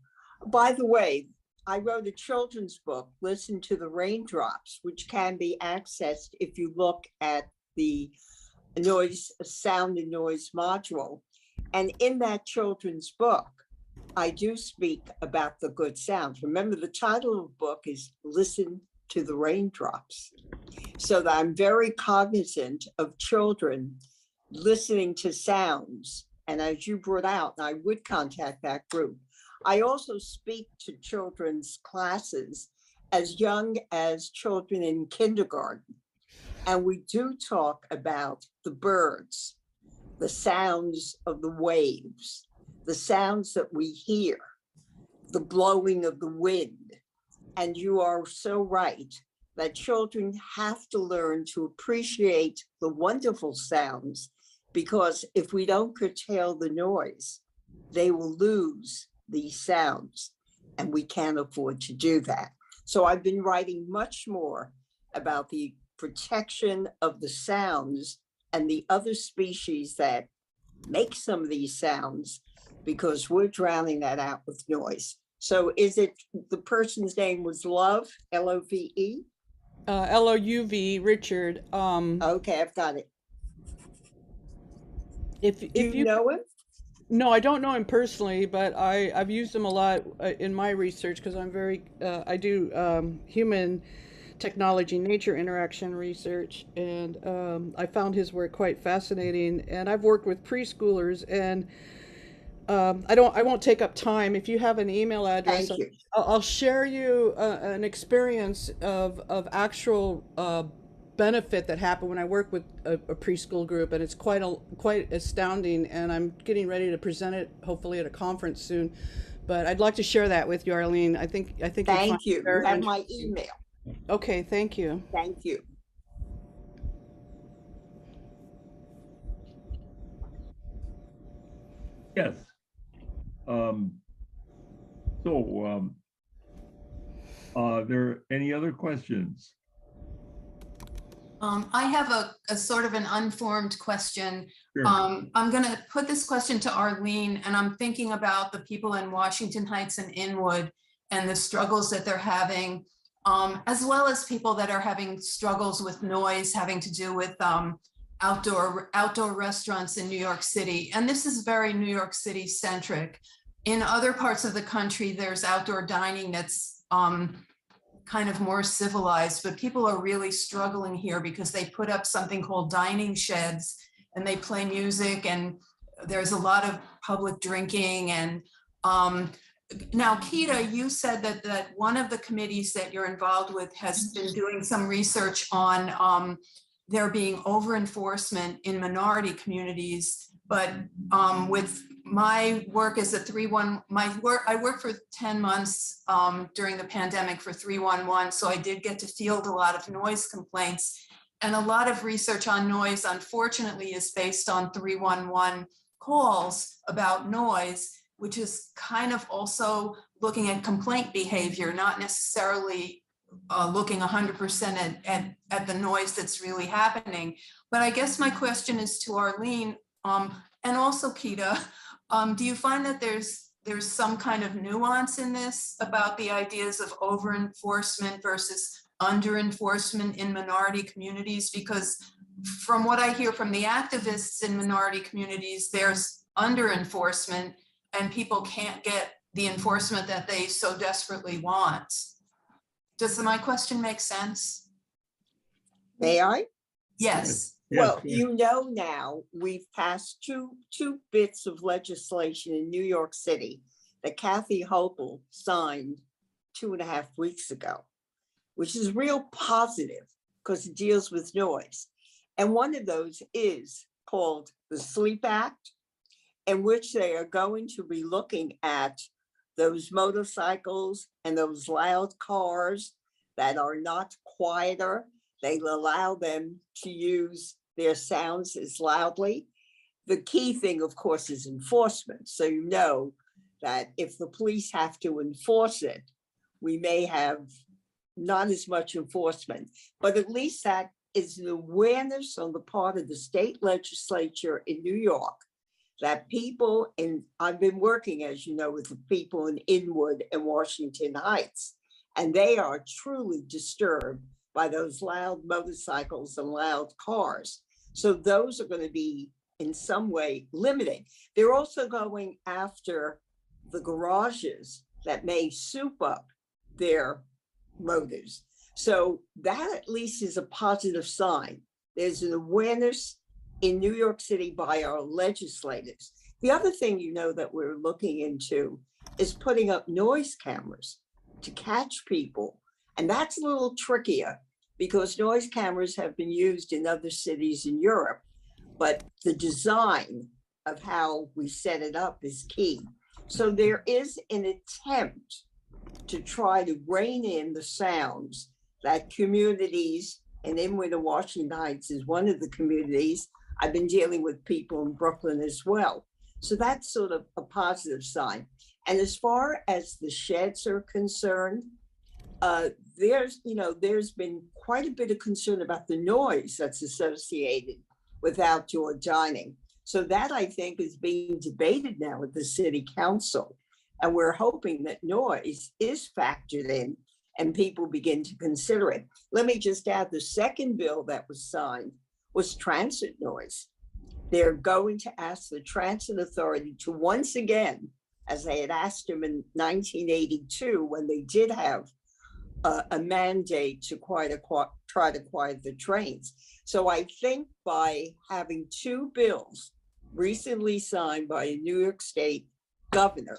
By the way, I wrote a children's book, Listen to the Raindrops, which can be accessed if you look at the sound and noise module. And in that children's book, I do speak about the good sounds. Remember, the title of the book is Listen to the Raindrops. So that I'm very cognizant of children listening to sounds. And as you brought out, I would contact that group. I also speak to children's classes as young as children in kindergarten. And we do talk about the birds, the sounds of the waves, the sounds that we hear, the blowing of the wind. And you are so right that children have to learn to appreciate the wonderful sounds, because if we don't curtail the noise, they will lose these sounds, and we can't afford to do that. So I've been writing much more about the protection of the sounds and the other species that make some of these sounds, because we're drowning that out with noise. So is it, the person's name was Love, L-O-V-E? L-O-U-V, Richard. Okay, I've got it. If you know him? No, I don't know him personally, but I've used him a lot in my research because I'm I do human technology nature interaction research, and I found his work quite fascinating. And I've worked with preschoolers, and I won't take up time. If you have an email address, I'll share you an experience of actual benefit that happened when I work with a preschool group, and it's quite astounding, and I'm getting ready to present it hopefully at a conference soon. But I'd like to share that with you, Arline. I think Thank you. You have my email. Okay, thank you. Thank you. Yes. Are there any other questions? I have a sort of an unformed question. Sure. I'm going to put this question to Arline, and I'm thinking about the people in Washington Heights and Inwood and the struggles that they're having, as well as people that are having struggles with noise having to do with outdoor restaurants in New York City. And this is very New York City centric. In other parts of the country, there's outdoor dining that's kind of more civilized, but people are really struggling here because they put up something called dining sheds and they play music, and there's a lot of public drinking. And now, Keeta, you said that one of the committees that you're involved with has been doing some research on there being over enforcement in minority communities, but with my work as a 311, I worked for 10 months during the pandemic for 311, so I did get to field a lot of noise complaints, and a lot of research on noise, unfortunately, is based on 311 calls about noise, which is kind of also looking at complaint behavior, not necessarily looking 100% at the noise that's really happening. But I guess my question is to Arline, and also Keeta, do you find that there's some kind of nuance in this about the ideas of over enforcement versus under enforcement in minority communities? Because from what I hear from the activists in minority communities, there's under enforcement and people can't get the enforcement that they so desperately want. Does my question make sense? May I? Yes. Well, you know, now we've passed two bits of legislation in New York City that Kathy Hochul signed 2.5 weeks ago, which is real positive because it deals with noise. And one of those is called the Sleep Act, in which they are going to be looking at those motorcycles and those loud cars that are not quieter. They allow them to use their sounds as loudly. The key thing, of course, is enforcement. So you know that if the police have to enforce it, we may have not as much enforcement, but at least that is an awareness on the part of the state legislature in New York that people, and I've been working, as you know, with the people in Inwood and Washington Heights, and they are truly disturbed by those loud motorcycles and loud cars. So those are going to be in some way limiting. They're also going after the garages that may soup up their motors. So that at least is a positive sign. There's an awareness in New York City by our legislators. The other thing, you know, that we're looking into is putting up noise cameras to catch people. And that's a little trickier because noise cameras have been used in other cities in Europe, but the design of how we set it up is key. So there is an attempt to try to rein in the sounds that communities, and Inwood and Washington Heights is one of the communities. I've been dealing with people in Brooklyn as well. So that's sort of a positive sign. And as far as the sheds are concerned, there's been quite a bit of concern about the noise that's associated with outdoor dining. So that, I think, is being debated now at the city council. And we're hoping that noise is factored in and people begin to consider it. Let me just add, the second bill that was signed was transit noise. They're going to ask the Transit Authority to once again, as they had asked them in 1982, when they did have a mandate to try to quiet the trains. So I think by having two bills recently signed by a New York State governor,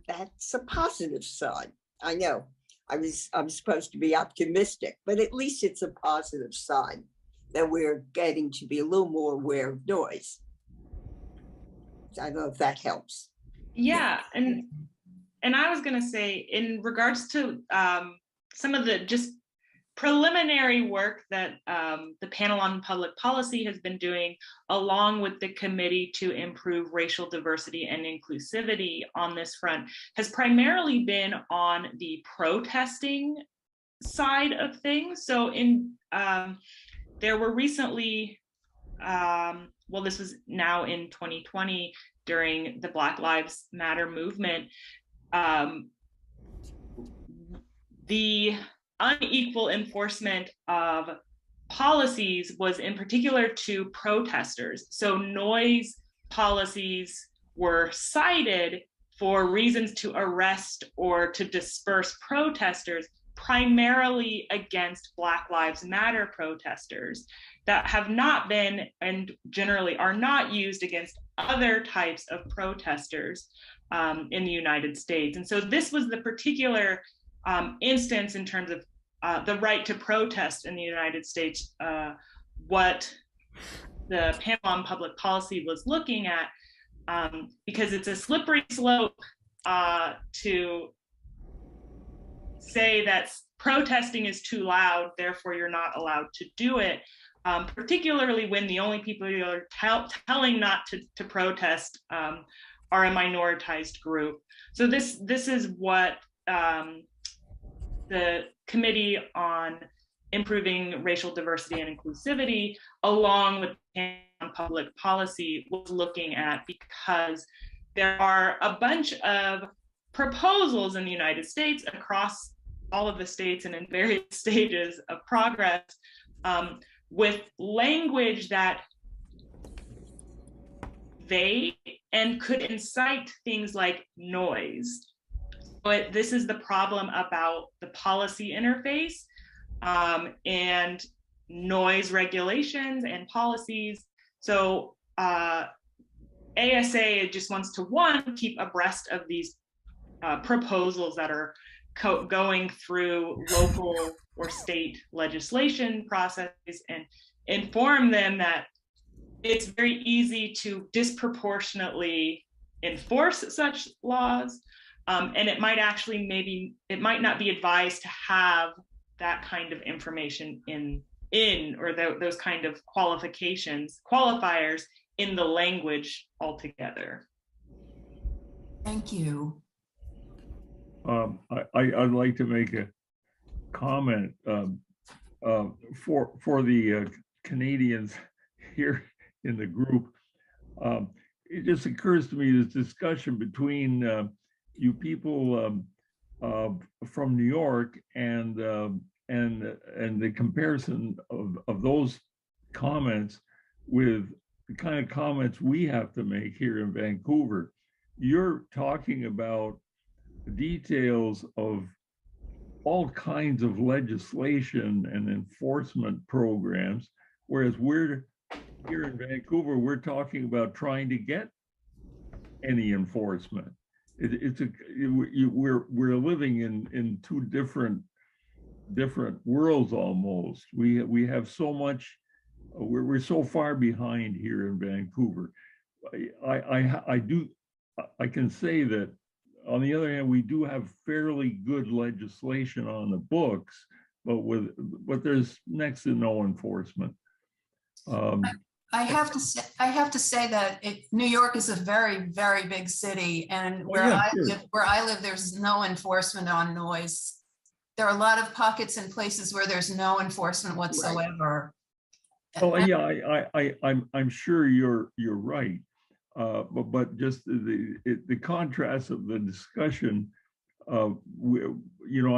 that's a positive sign. I know I'm supposed to be optimistic, but at least it's a positive sign that we're getting to be a little more aware of noise. I don't know if that helps. Yeah, and I was going to say, in regards to some of the just preliminary work that the panel on public policy has been doing, along with the committee to improve racial diversity and inclusivity on this front, has primarily been on the protesting side of things. So there were recently, well, this was now in 2020 during the Black Lives Matter movement, the unequal enforcement of policies was in particular to protesters. So noise policies were cited for reasons to arrest or to disperse protesters, primarily against Black Lives Matter protesters, that have not been and generally are not used against other types of protesters in the United States. And so this was the particular instance in terms of the right to protest in the United States, what the panel on public policy was looking at, because it's a slippery slope to say that protesting is too loud, therefore you're not allowed to do it, particularly when the only people you are telling not to protest are a minoritized group. So this is what the Committee on Improving Racial Diversity and Inclusivity, along with public policy, was looking at, because there are a bunch of proposals in the United States across all of the states and in various stages of progress, with language that vague and could incite things like noise. But this is the problem about the policy interface and noise regulations and policies. So ASA just wants to, one, keep abreast of these proposals that are going through local or state legislation processes, and inform them that it's very easy to disproportionately enforce such laws. And it might actually, it might not be advised to have that kind of information or those kind of qualifiers in the language altogether. Thank you. I'd like to make a comment for the Canadians here in the group. It just occurs to me, this discussion between you people from New York and the comparison of those comments with the kind of comments we have to make here in Vancouver. You're talking about details of all kinds of legislation and enforcement programs, whereas we're here in Vancouver, we're talking about trying to get any enforcement. We're living in two different worlds almost. We have so much. We're so far behind here in Vancouver. I can say that, on the other hand, we do have fairly good legislation on the books, but there's next to no enforcement. I have to say that New York is a very, very big city, and where I live, there's no enforcement on noise. There are a lot of pockets and places where there's no enforcement whatsoever. Oh yeah, I'm sure you're right, but just the contrast of the discussion, I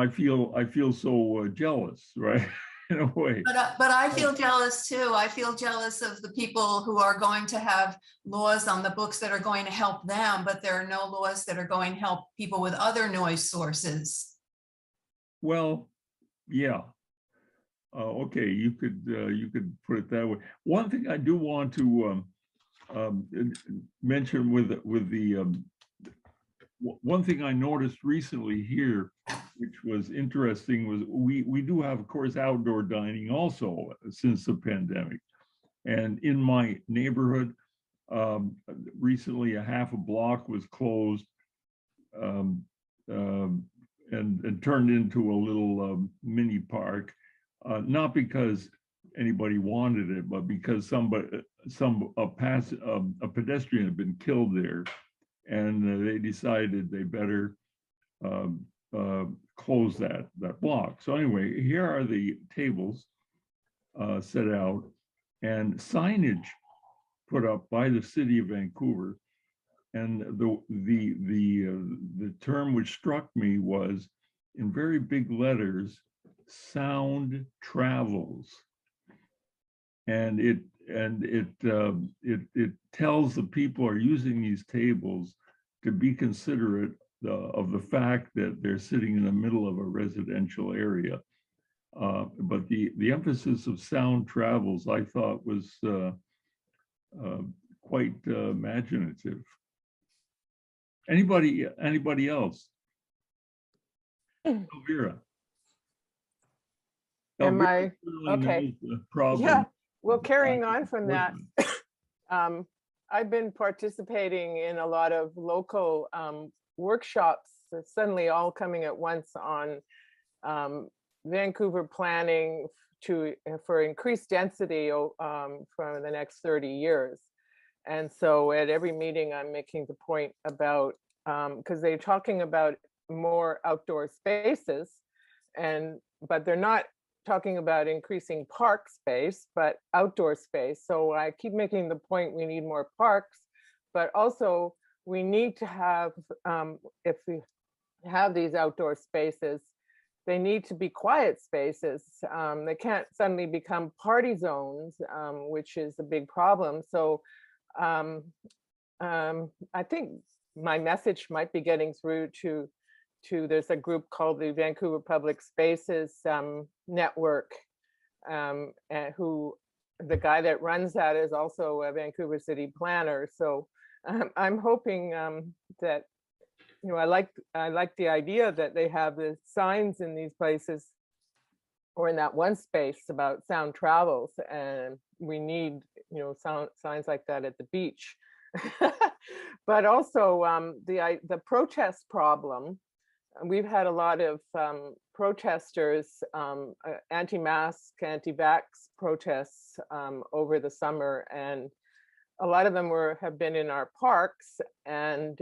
feel so jealous, right? In a way. But I feel jealous too. I feel jealous of the people who are going to have laws on the books that are going to help them, but there are no laws that are going to help people with other noise sources. Well, yeah. Okay, you could put it that way. One thing I do want to mention with the one thing I noticed recently here, which was interesting, was we do have, of course, outdoor dining also since the pandemic. And in my neighborhood, recently a half a block was closed and turned into a little mini park, not because anybody wanted it, but because a pedestrian had been killed there, and they decided they better close that block. So anyway, here are the tables set out and signage put up by the city of Vancouver. And the term which struck me was in very big letters, sound travels. And it tells the people who are using these tables to be considerate of the fact that they're sitting in the middle of a residential area. But the emphasis of sound travels, I thought, was quite imaginative. Anybody else? Elvira. Am I Elvira okay? knows the problem. Yeah, well, carrying on from that, I've been participating in a lot of local workshops, suddenly all coming at once on Vancouver planning for increased density for the next 30 years. And so at every meeting, I'm making the point about, because they're talking about more outdoor spaces, but they're not talking about increasing park space, but outdoor space. So I keep making the point we need more parks, but also we need to have, if we have these outdoor spaces, they need to be quiet spaces. They can't suddenly become party zones, which is a big problem. So I think my message might be getting through to there's a group called the Vancouver Public Spaces Network, and who the guy that runs that is also a Vancouver city planner. So I'm hoping that, you know, I like the idea that they have the signs in these places or in that one space about sound travels, and we need, you know, signs like that at the beach. But also the protest problem. We've had a lot of protesters, anti-mask, anti-vax protests over the summer, and a lot of them have been in our parks, and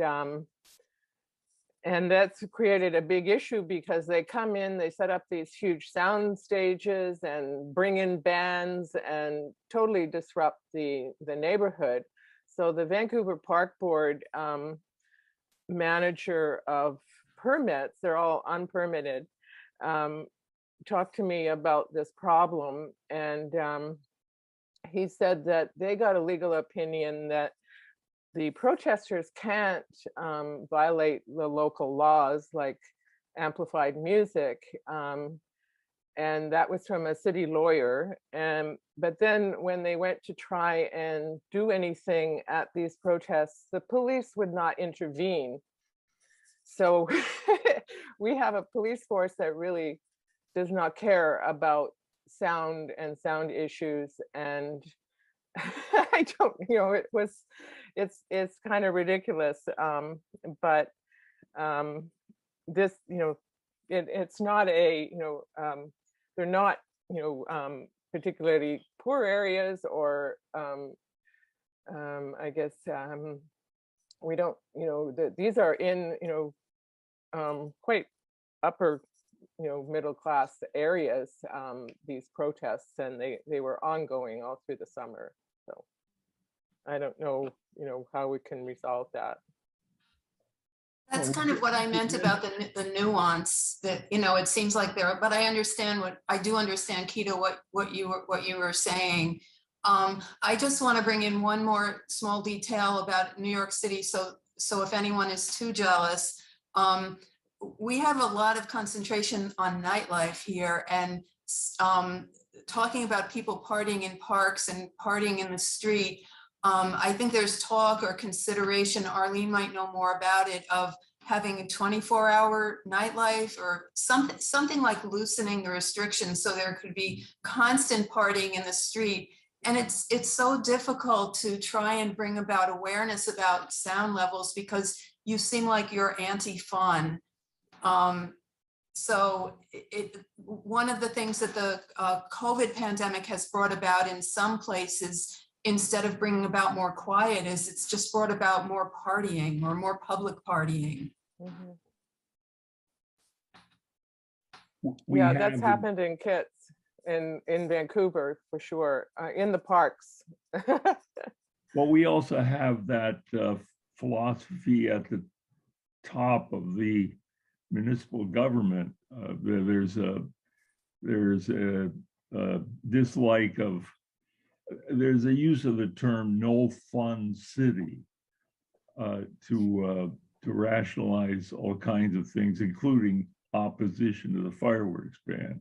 that's created a big issue because they come in, they set up these huge sound stages and bring in bands and totally disrupt the neighborhood. So the Vancouver Park Board manager of permits, they're all unpermitted, talked to me about this problem, and he said that they got a legal opinion that the protesters can't violate the local laws like amplified music, and that was from a city lawyer. But then when they went to try and do anything at these protests, the police would not intervene. So we have a police force that really does not care about sound and sound issues. And I don't, you know, it's kind of ridiculous. But this, you know, it's not a, you know, they're not, you know, particularly poor areas, or I guess we don't, you know, these are in, you know, quite upper, you know, middle class areas, these protests, and they were ongoing all through the summer. So I don't know, you know, how we can resolve that. That's kind of what I meant about the nuance that, you know, it seems like there, but I do understand, Keeta, what you were saying. I just want to bring in one more small detail about New York City. So if anyone is too jealous, we have a lot of concentration on nightlife here, and talking about people partying in parks and partying in the street. I think there's talk or consideration, Arline might know more about it, of having a 24-hour nightlife or something like loosening the restrictions so there could be constant partying in the street. And it's so difficult to try and bring about awareness about sound levels because you seem like you're anti-fun. So one of the things that the COVID pandemic has brought about in some places, instead of bringing about more quiet, is it's just brought about more partying or more public partying. Mm-hmm. Yeah, that's happened in Kits, in Vancouver for sure, in the parks. Well, we also have that philosophy at the top of the municipal government, there's a dislike of, there's a use of the term no fun city to rationalize all kinds of things, including opposition to the fireworks ban.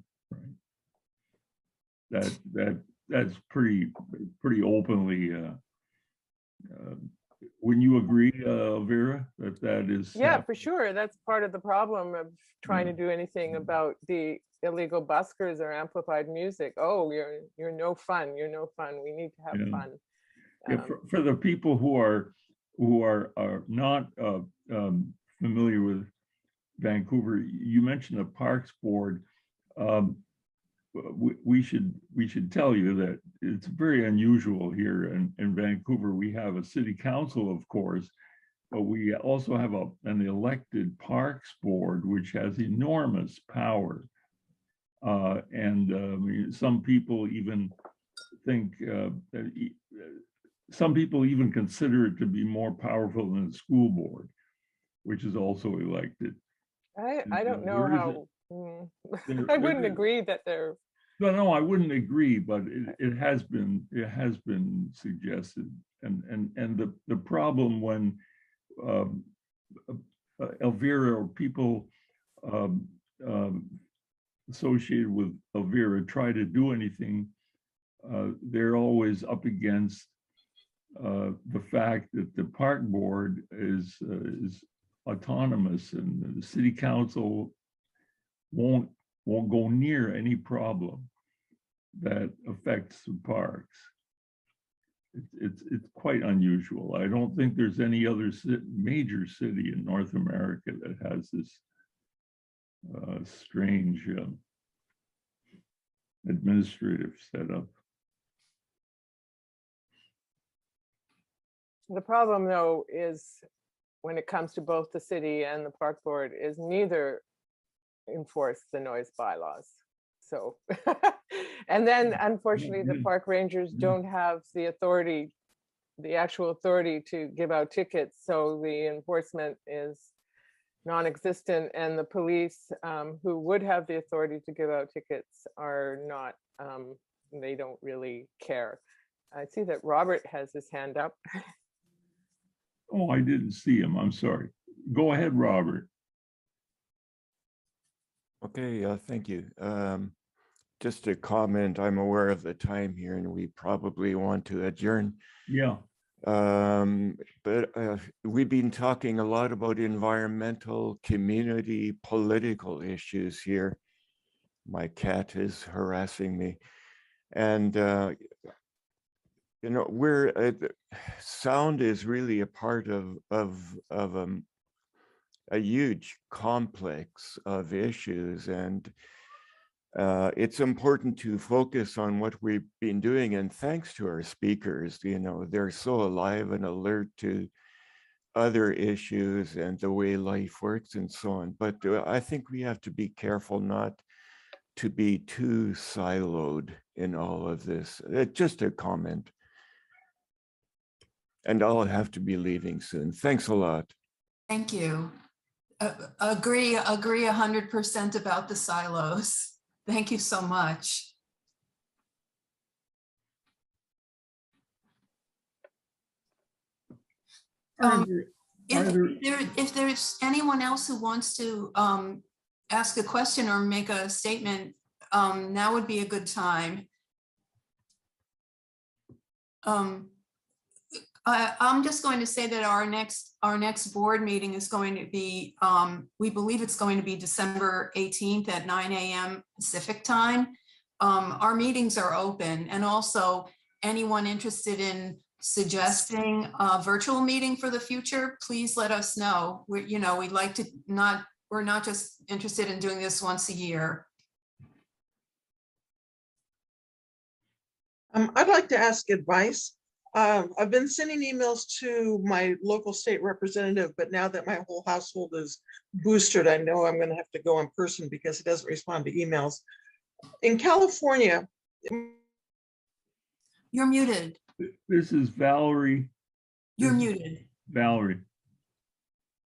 Right? That's pretty openly. Wouldn't you agree, Vera, that is? Yeah, for sure. That's part of the problem of trying to do anything about the illegal buskers or amplified music. Oh, you're no fun. You're no fun. We need to have fun. Yeah, for the people who are not familiar with Vancouver, you mentioned the Parks Board. We should tell you that it's very unusual here in Vancouver. We have a city council, of course, but we also have an elected Parks Board, which has enormous power. Some people even think, some people even consider it to be more powerful than the school board, which is also elected. I don't know how. I wouldn't agree that they're. No, I wouldn't agree, but it has been suggested, and the problem when Elvira or people associated with Elvira try to do anything, they're always up against the fact that the park board is autonomous, and the city council won't go near any problem that affects the parks. It's quite unusual. I don't think there's any other major city in North America that has this strange administrative setup. The problem, though, is when it comes to both the city and the park board, is neither enforce the noise bylaws. So, and then unfortunately, the park rangers don't have the authority, the actual authority to give out tickets. So the enforcement is non-existent, and the police who would have the authority to give out tickets are not, they don't really care. I see that Robert has his hand up. Oh, I didn't see him. I'm sorry. Go ahead, Robert. Okay, thank you. Just a comment, I'm aware of the time here and we probably want to adjourn. Yeah. But we've been talking a lot about environmental, community, political issues here. My cat is harassing me. And, you know, sound is really a part of a huge complex of issues, and it's important to focus on what we've been doing. And thanks to our speakers, you know, they're so alive and alert to other issues and the way life works and so on. But I think we have to be careful not to be too siloed in all of this. Just a comment. And I'll have to be leaving soon. Thanks a lot. Thank you. Agree 100% about the silos. Thank you so much. If there's anyone else who wants to ask a question or make a statement, now would be a good time. I'm just going to say that our next board meeting is going to be, we believe it's going to be December 18th at 9 a.m. Pacific time. Our meetings are open, and also anyone interested in suggesting a virtual meeting for the future, please let us know. We'd like to we're not just interested in doing this once a year. I'd like to ask advice. I've been sending emails to my local state representative, but now that my whole household is boosted, I know I'm going to have to go in person because he doesn't respond to emails. In California. You're muted. This is Valerie. You're muted. Valerie.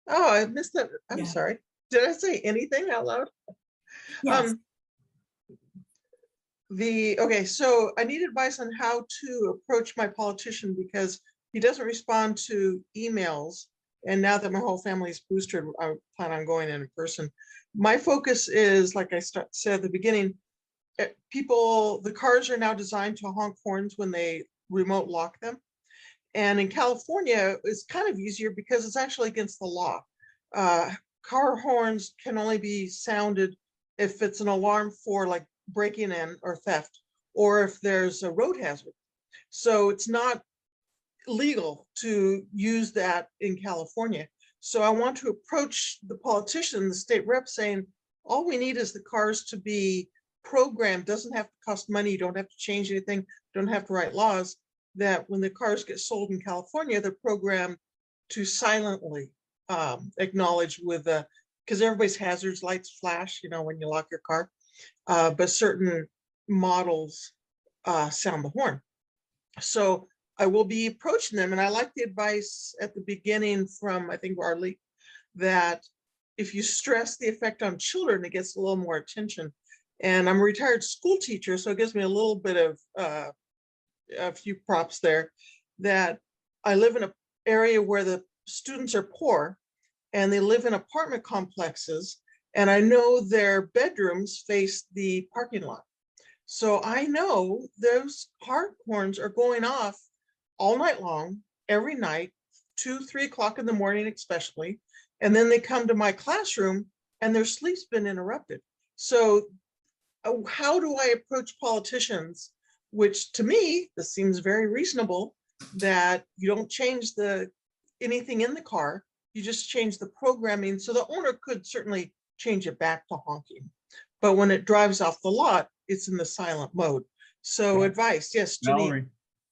Oh, I missed that. I'm sorry. Did I say anything out loud? Yes. Okay, so I need advice on how to approach my politician because he doesn't respond to emails. And now that my whole family is boosted, I plan on going in person. My focus is, like I said at the beginning, the cars are now designed to honk horns when they remote lock them. And in California, it's kind of easier because it's actually against the law. Car horns can only be sounded if it's an alarm for like breaking in or theft, or if there's a road hazard. So it's not legal to use that in California. So I want to approach the politician, the state rep, saying, all we need is the cars to be programmed, doesn't have to cost money, you don't have to change anything, don't have to write laws, that when the cars get sold in California, they're programmed to silently acknowledge with because everybody's hazards lights flash, when you lock your car, but certain models sound the horn. So I will be approaching them, and I like the advice at the beginning from, I think, Arline, that if you stress the effect on children, it gets a little more attention. And I'm a retired school teacher, so it gives me a little bit of a few props there, that I live in an area where the students are poor and they live in apartment complexes, and I know their bedrooms face the parking lot. So I know those car horns are going off all night long, every night, 2, 3 o'clock in the morning, especially. And then they come to my classroom and their sleep's been interrupted. So how do I approach politicians, which to me, this seems very reasonable, that you don't change anything in the car, you just change the programming. So the owner could certainly change it back to honking. But when it drives off the lot, it's in the silent mode. So advice, yes, Janine.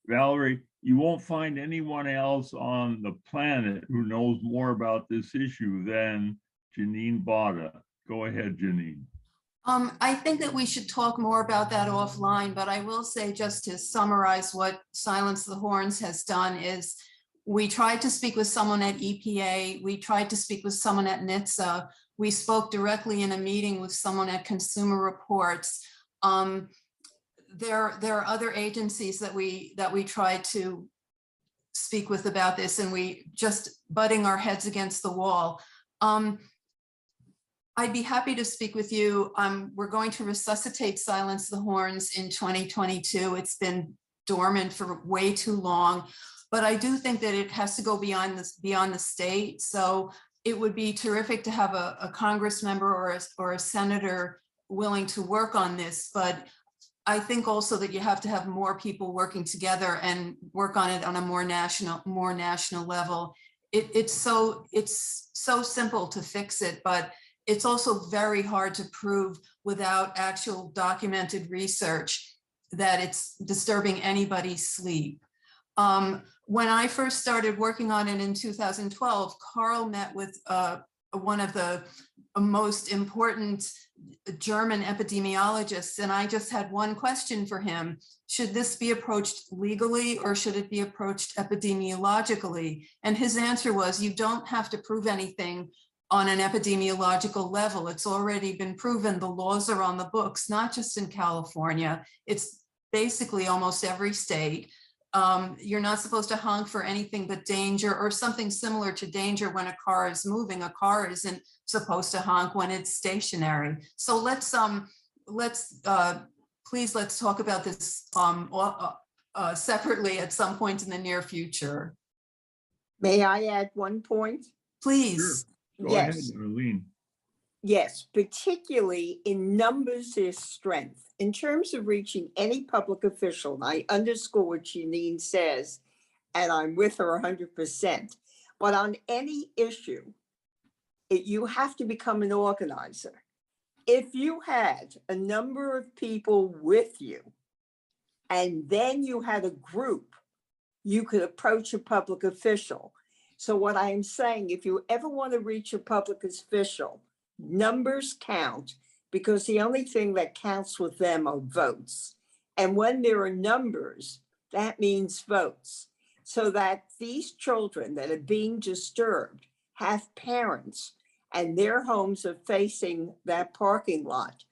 Valerie, you won't find anyone else on the planet who knows more about this issue than Janine Botta. Go ahead, Janine. I think that we should talk more about that offline, but I will say, just to summarize what Silence the Horns has done, is we tried to speak with someone at EPA. We tried to speak with someone at NHTSA. We spoke directly in a meeting with someone at Consumer Reports. There are other agencies that we tried to speak with about this, and we just butting our heads against the wall. I'd be happy to speak with you. We're going to resuscitate Silence the Horns in 2022. It's been dormant for way too long, but I do think that it has to go beyond the state. So it would be terrific to have a Congress member or a senator willing to work on this. But I think also that you have to have more people working together and work on it on a more national level. It's so simple to fix it, but it's also very hard to prove without actual documented research that it's disturbing anybody's sleep. When I first started working on it in 2012, Carl met with one of the most important German epidemiologists, and I just had one question for him. Should this be approached legally or should it be approached epidemiologically? And his answer was, you don't have to prove anything on an epidemiological level. It's already been proven. The laws are on the books, not just in California. It's basically almost every state. You're not supposed to honk for anything but danger, or something similar to danger when a car is moving. A car isn't supposed to honk when it's stationary. So please let's talk about this separately at some point in the near future. May I add one point? Please. Sure. Go Yes. ahead, Arline. Yes, particularly in numbers is strength. In terms of reaching any public official, and I underscore what Janine says, and I'm with her 100%, but on any issue, you have to become an organizer. If you had a number of people with you, and then you had a group, you could approach a public official. So what I am saying, if you ever want to reach a public official, numbers count, because the only thing that counts with them are votes. And when there are numbers, that means votes. So that these children that are being disturbed have parents, and their homes are facing that parking lot.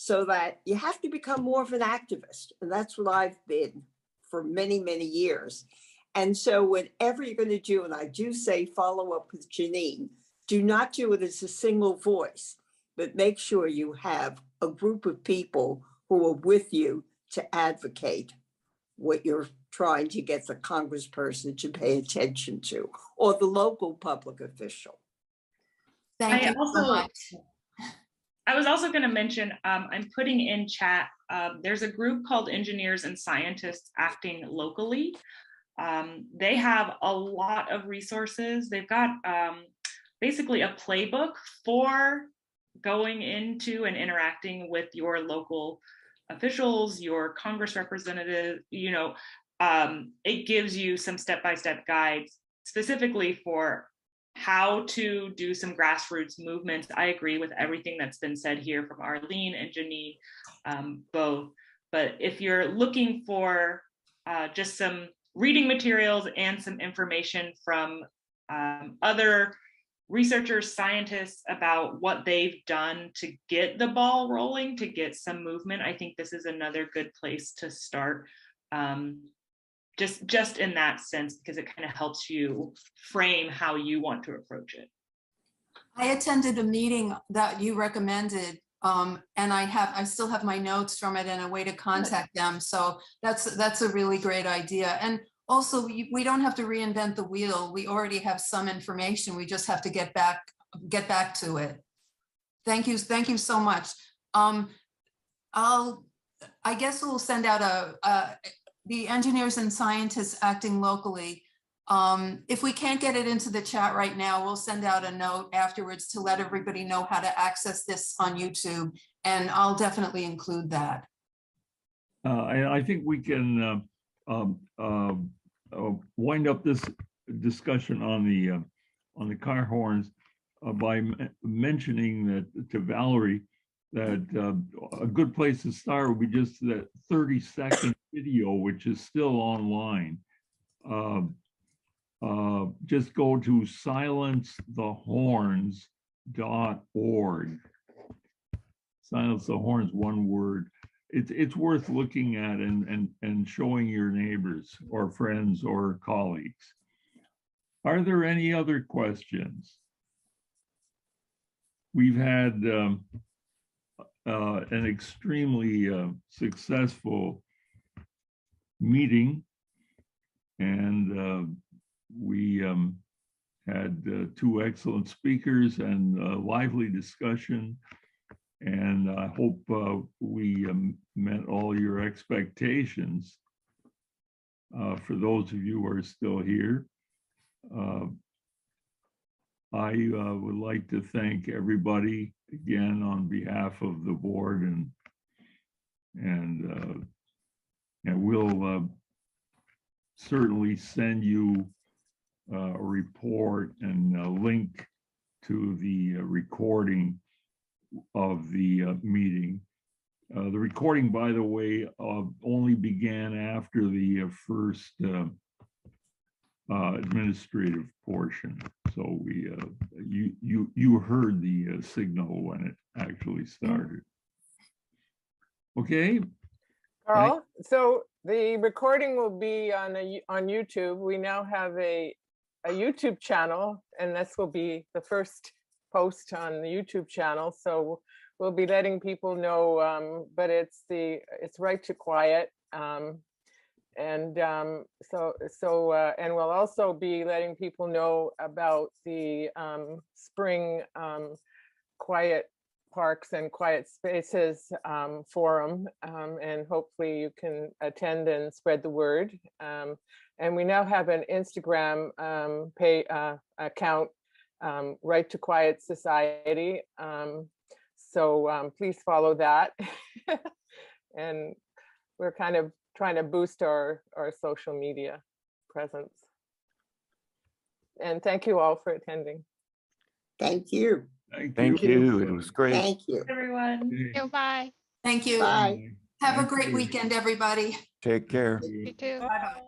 So that you have to become more of an activist. And that's what I've been for many, many years. And so whatever you're going to do, and I do say follow up with Janine, do not do it as a single voice, but make sure you have a group of people who are with you to advocate what you're trying to get the congressperson to pay attention to, or the local public official. Thank you so much. I was also going to mention, I'm putting in chat, there's a group called Engineers and Scientists Acting Locally. They have a lot of resources. They've got basically a playbook for going into and interacting with your local officials, your Congress representative. You know, it gives you some step-by-step guides specifically for how to do some grassroots movements. I agree with everything that's been said here from Arline and Janine, both. But if you're looking for just some reading materials and some information from other researchers, scientists about what they've done to get the ball rolling, to get some movement, I think this is another good place to start. Just in that sense, because it kind of helps you frame how you want to approach it. I attended a meeting that you recommended, and I still have my notes from it and a way to contact them. So that's a really great idea. And also, we don't have to reinvent the wheel. We already have some information. We just have to get back to it. Thank you so much. I guess we'll send out the Engineers and Scientists Acting Locally. If we can't get it into the chat right now, we'll send out a note afterwards to let everybody know how to access this on YouTube, and I'll definitely include that. I think we can wind up this discussion on the car horns by mentioning that to Valerie that a good place to start would be just that 30-second video, which is still online. Just go to silencethehorns.org. Silence the Horns, one word. It's worth looking at and showing your neighbors or friends or colleagues. Are there any other questions? We've had an extremely successful meeting, and we had two excellent speakers and a lively discussion, and I hope we met all your expectations. For those of you who are still here, I would like to thank everybody again on behalf of the board, and we'll certainly send you a report and a link to the recording of the meeting. The recording, by the way, only began after the first administrative portion. So you heard the signal when it actually started. Okay. Carl, so the recording will be on YouTube. We now have a YouTube channel, and this will be the first post on the YouTube channel. So we'll be letting people know, but it's Right to Quiet. And we'll also be letting people know about the spring quiet parks and quiet spaces forum, and hopefully you can attend and spread the word. And we now have an Instagram account, Right to Quiet Society. So please follow that. And we're kind of trying to boost our social media presence. And thank you all for attending. Thank you. Thank you. It was great. Thank you. Everyone. Bye. Thank you. Bye. Have a great weekend, everybody. Take care. You too. Bye-bye.